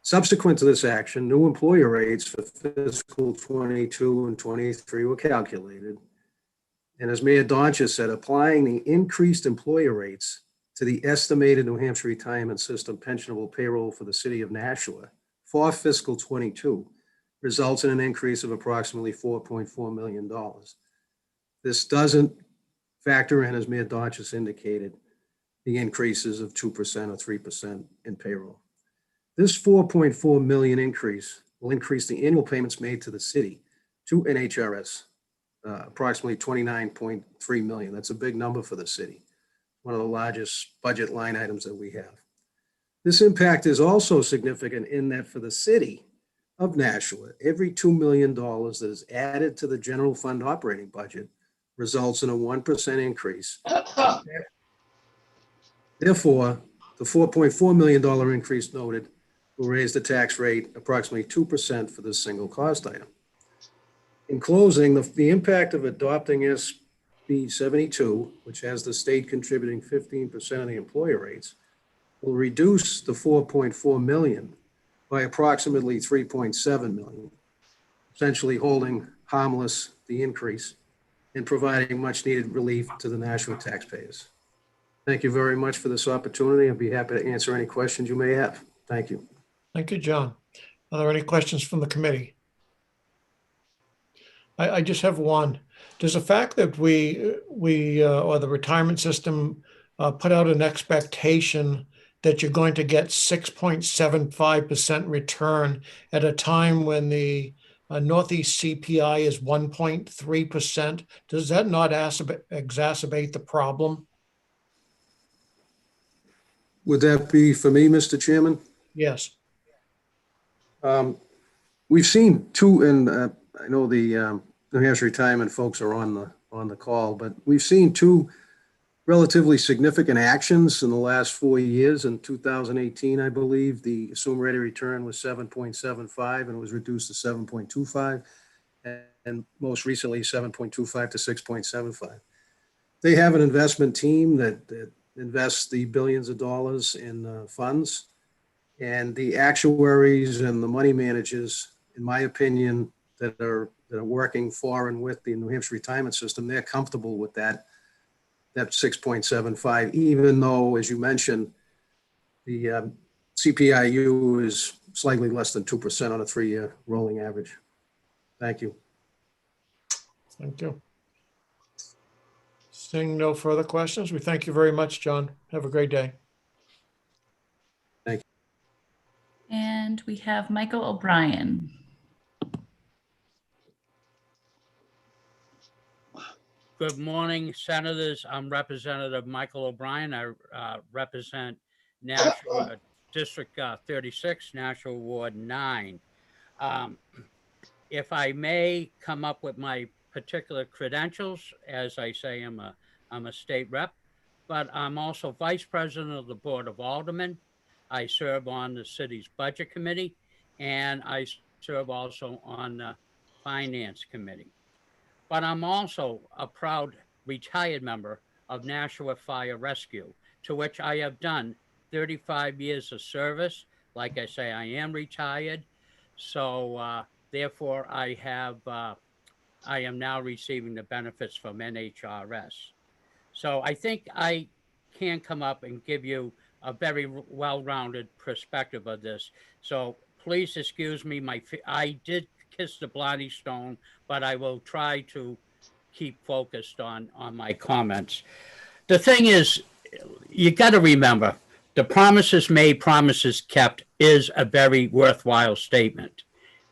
Subsequent to this action, new employer rates for fiscal 22 and 23 were calculated. And as Mayor Donchis said, applying the increased employer rates to the estimated New Hampshire Retirement System pensionable payroll for the city of Nashua for fiscal 22 results in an increase of approximately $4.4 million. This doesn't factor in, as Mayor Donchis indicated, the increases of 2% or 3% in payroll. This $4.4 million increase will increase the annual payments made to the city to NHRS, approximately $29.3 million. That's a big number for the city, one of the largest budget line items that we have. This impact is also significant in that for the city of Nashua, every $2 million that is added to the general fund operating budget results in a 1% increase. Therefore, the $4.4 million increase noted will raise the tax rate approximately 2% for this single cost item. In closing, the impact of adopting SB 72, which has the state contributing 15% of the employer rates, will reduce the $4.4 million by approximately $3.7 million, essentially holding harmless the increase and providing much needed relief to the Nashua taxpayers. Thank you very much for this opportunity. I'll be happy to answer any questions you may have. Thank you. Thank you, John. Are there any questions from the committee? I just have one. Does the fact that we or the retirement system put out an expectation that you're going to get 6.75% return at a time when the Northeast CPI is 1.3%, does that not exacerbate the problem? Would that be for me, Mr. Chairman? Yes. We've seen two, and I know the New Hampshire retirement folks are on the call, but we've seen two relatively significant actions in the last 4 years. In 2018, I believe the assumed rate of return was 7.75 and it was reduced to 7.25, and most recently 7.25 to 6.75. They have an investment team that invests the billions of dollars in funds, and the actuaries and the money managers, in my opinion, that are working for and with the New Hampshire retirement system, they're comfortable with that 6.75, even though, as you mentioned, the CPIU is slightly less than 2% on a 3-year rolling average. Thank you. Thank you. Seeing no further questions, we thank you very much, John. Have a great day. Thank you. And we have Michael O'Brien. Good morning, Senators. I'm Representative Michael O'Brien. I represent Nashua District 36, Nashua Ward 9. If I may come up with my particular credentials, as I say, I'm a state rep, but I'm also Vice President of the Board of Aldermen. I serve on the city's budget committee, and I serve also on the finance committee. But I'm also a proud retired member of Nashua Fire Rescue, to which I have done 35 years of service. Like I say, I am retired. So therefore, I am now receiving the benefits from NHRS. So I think I can come up and give you a very well-rounded perspective of this. So please excuse me, I did kiss the Blarney Stone, but I will try to keep focused on my comments. The thing is, you got to remember, the promises made, promises kept is a very worthwhile statement,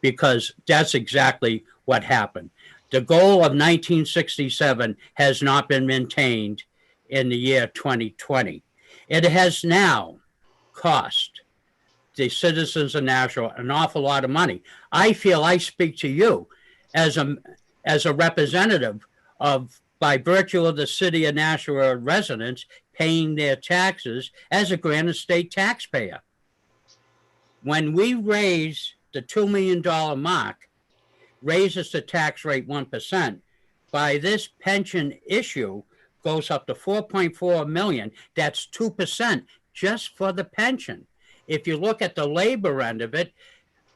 because that's exactly what happened. The goal of 1967 has not been maintained in the year 2020. It has now cost the citizens of Nashua an awful lot of money. I feel I speak to you as a representative of, by virtue of the city of Nashua residents paying their taxes as a Granite State taxpayer. When we raise the $2 million mark, raises the tax rate 1%, by this pension issue goes up to 4.4 million. That's 2% just for the pension. If you look at the labor end of it,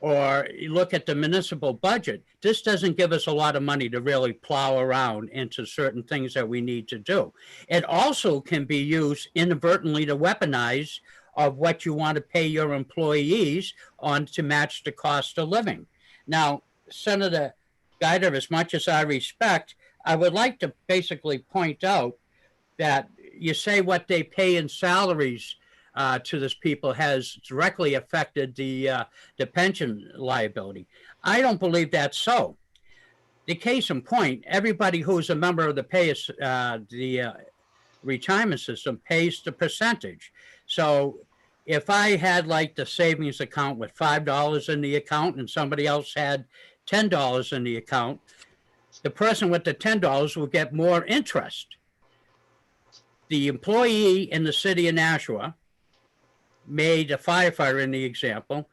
or you look at the municipal budget, this doesn't give us a lot of money to really plow around into certain things that we need to do. It also can be used inadvertently to weaponize of what you want to pay your employees on to match the cost of living. Now, Senator Guider, as much as I respect, I would like to basically point out that you say what they pay in salaries to this people has directly affected the pension liability. I don't believe that's so. The case in point, everybody who's a member of the retirement system pays the percentage. So if I had like the savings account with $5 in the account and somebody else had $10 in the account, the person with the $10 will get more interest. The employee in the city of Nashua, made a firefighter in the example,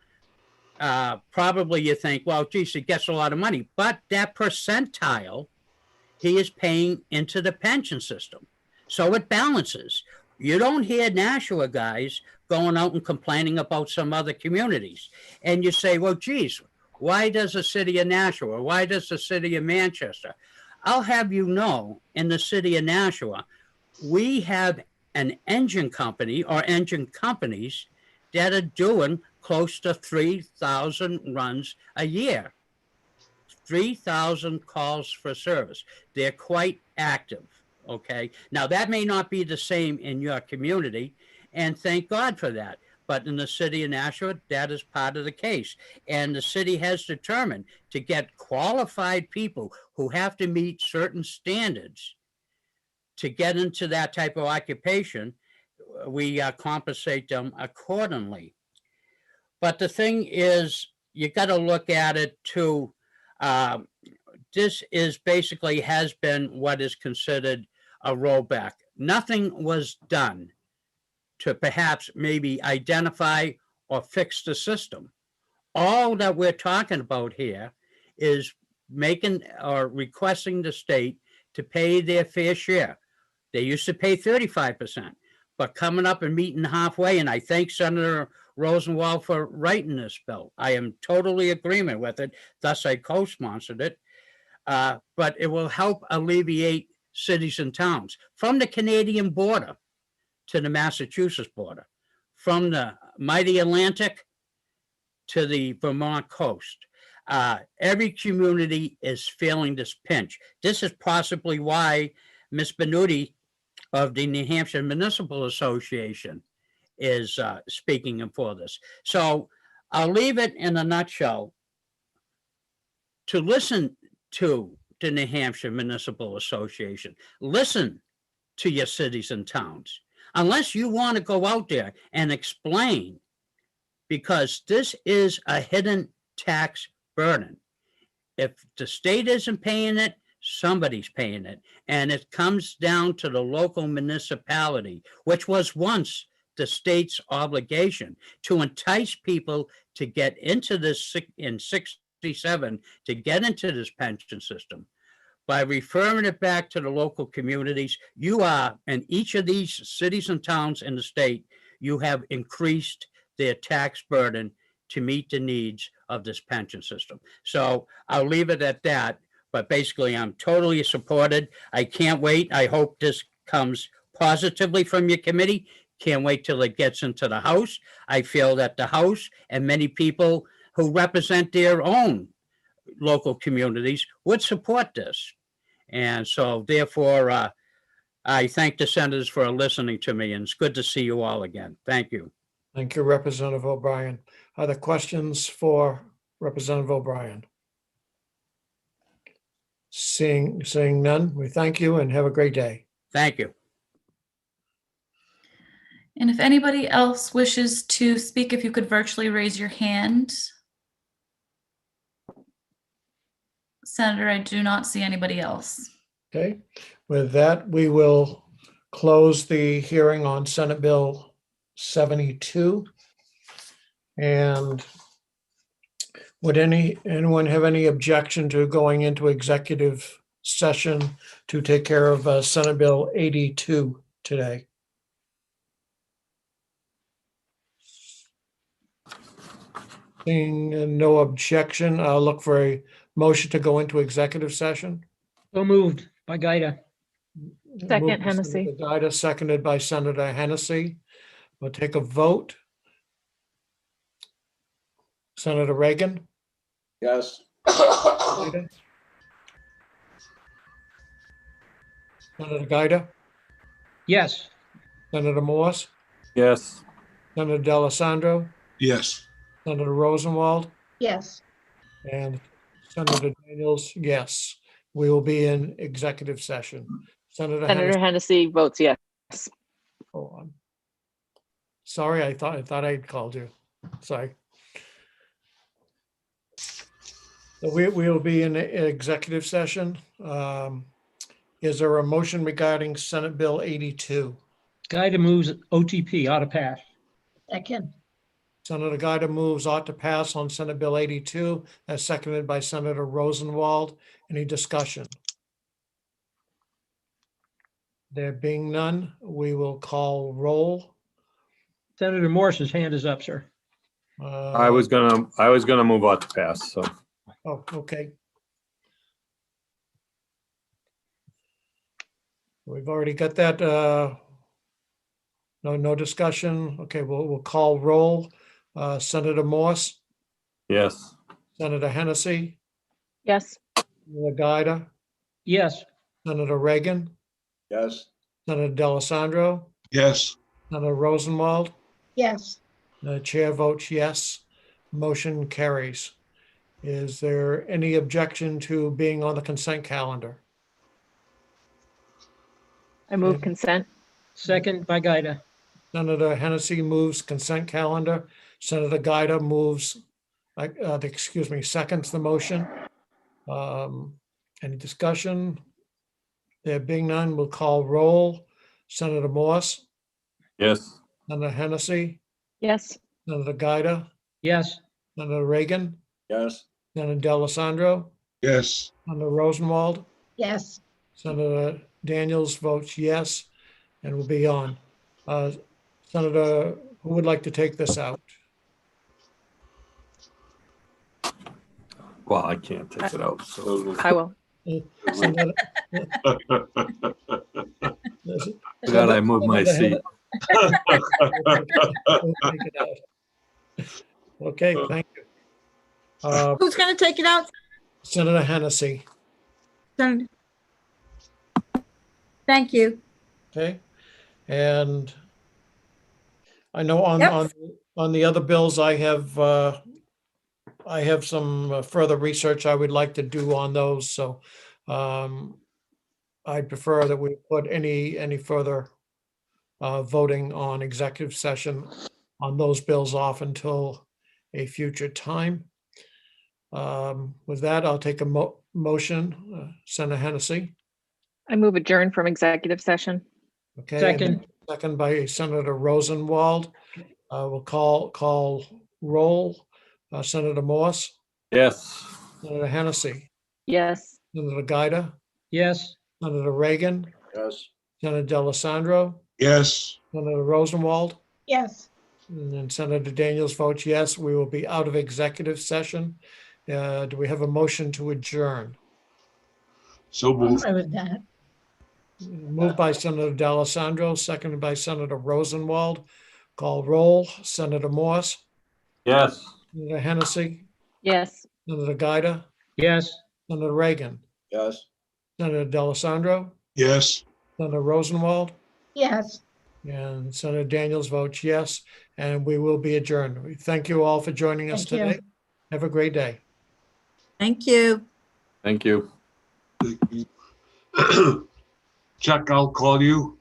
probably you think, well, geez, he gets a lot of money, but that percentile he is paying into the pension system. So it balances. You don't hear Nashua guys going out and complaining about some other communities. And you say, well, geez, why does the city of Nashua? Why does the city of Manchester? I'll have you know, in the city of Nashua, we have an engine company or engine companies that are doing close to 3,000 runs a year, 3,000 calls for service. They're quite active, okay? Now, that may not be the same in your community, and thank God for that. But in the city of Nashua, that is part of the case. And the city has determined to get qualified people who have to meet certain standards to get into that type of occupation. We compensate them accordingly. But the thing is, you got to look at it too. This is basically has been what is considered a rollback. Nothing was done to perhaps maybe identify or fix the system. All that we're talking about here is making or requesting the state to pay their fair share. They used to pay 35%, but coming up and meeting halfway, and I thank Senator Rosenwald for writing this bill. I am totally in agreement with it, thus I co-sponsored it, but it will help alleviate cities and towns from the Canadian border to the Massachusetts border, from the mighty Atlantic to the Vermont coast. Every community is feeling this pinch. This is possibly why Ms. Benuti of the New Hampshire Municipal Association is speaking for this. So I'll leave it in a nutshell. To listen to the New Hampshire Municipal Association, listen to your cities and towns. Unless you want to go out there and explain, because this is a hidden tax burden. If the state isn't paying it, somebody's paying it. And it comes down to the local municipality, which was once the state's obligation to entice people to get into this in 67, to get into this pension system. By referring it back to the local communities, you are, in each of these cities and towns in the state, you have increased their tax burden to meet the needs of this pension system. So I'll leave it at that, but basically I'm totally supported. I can't wait. I hope this comes positively from your committee. Can't wait till it gets into the House. I feel that the House and many people who represent their own local communities would support this. And so therefore, I thank the senators for listening to me, and it's good to see you all again. Thank you. Thank you, Representative O'Brien. Are there questions for Representative O'Brien? Seeing none, we thank you and have a great day. Thank you. And if anybody else wishes to speak, if you could virtually raise your hand. Senator, I do not see anybody else. Okay, with that, we will close the hearing on Senate Bill 72. And would anyone have any objection to going into executive session to take care of Senate Bill 82 today? Seeing no objection, I'll look for a motion to go into executive session. So moved by Gaida. Second, Moved by Hennessy. Senator Gaida, seconded by Senator Hennessy. We'll take a vote. Senator Reagan? Yes. Gaida? Senator Gaida? Yes. Senator Morse? Yes. Senator D'Alessandro? Yes. Senator Rosenwald? Yes. And Senator Daniels, yes. We will be in executive session. Senator Senator Hennessy votes yes. Hold on. Sorry, I thought I'd called you. Sorry. So we will be in executive session. Is there a motion regarding Senate Bill 82? Gaida moves OTP, ought to pass. Second. Senator Gaida moves ought to pass on Senate Bill 82, as seconded by Senator Rosenwald. Any discussion? There being none, we will call roll. Senator Morse's hand is up, sir. I was gonna move on to pass, so. Oh, okay. We've already got that. No discussion. Okay, we'll call roll. Senator Morse, Yes. Senator Hennessy, Yes. Senator Gaida, Yes. Senator Reagan, Yes. Senator D'Alessandro, Yes. Senator Rosenwald. Yes. The chair votes yes. Motion carries. Is there any objection to being on the consent calendar? I move consent. Second by Gaida. Senator Hennessy moves consent calendar. Senator Gaida moves, seconds the motion. Any discussion? There being none, we'll call roll. Senator Morse, Yes. Senator Hennessy, Yes. Senator Gaida, Yes. Senator Reagan, Yes. Senator D'Alessandro, Yes. Senator Rosenwald, Yes. Senator Daniels votes yes, and will be on. Senator, who would like to take this out? Well, I can't take it out, so. I will. Senator- God, I moved my seat. Okay, thank you. Who's going to take it out? Senator Hennessy, Sen- Thank you. okay? And I know Yep. on the other bills, I have some further research I would like to do on those, so I prefer that we put any further voting on executive session on those bills off until a future time. With that, I'll take a motion. Senator Hennessy, I move adjourn from executive session. okay? Second. Second by Senator Rosenwald. We'll call roll. Senator Morse, Yes. Senator Hennessy, Yes. Senator Gaida, Yes. Senator Reagan, Yes. Senator D'Alessandro, Yes. Senator Rosenwald, Yes. And then Senator Daniels votes yes. We will be out of executive session. Do we have a motion to adjourn? So moved. I with that. Moved by Senator D'Alessandro, seconded by Senator Rosenwald. Call roll. Senator Morse, Yes. Senator Hennessy, Yes. Senator Gaida, Yes. Senator Reagan, Yes. Senator D'Alessandro, Yes. Senator Rosenwald, Yes. and Senator Daniels votes yes, and we will be adjourned. We thank you all for joining us Thank you. today. Have a great day. Thank you. Thank you. Chuck, I'll call you.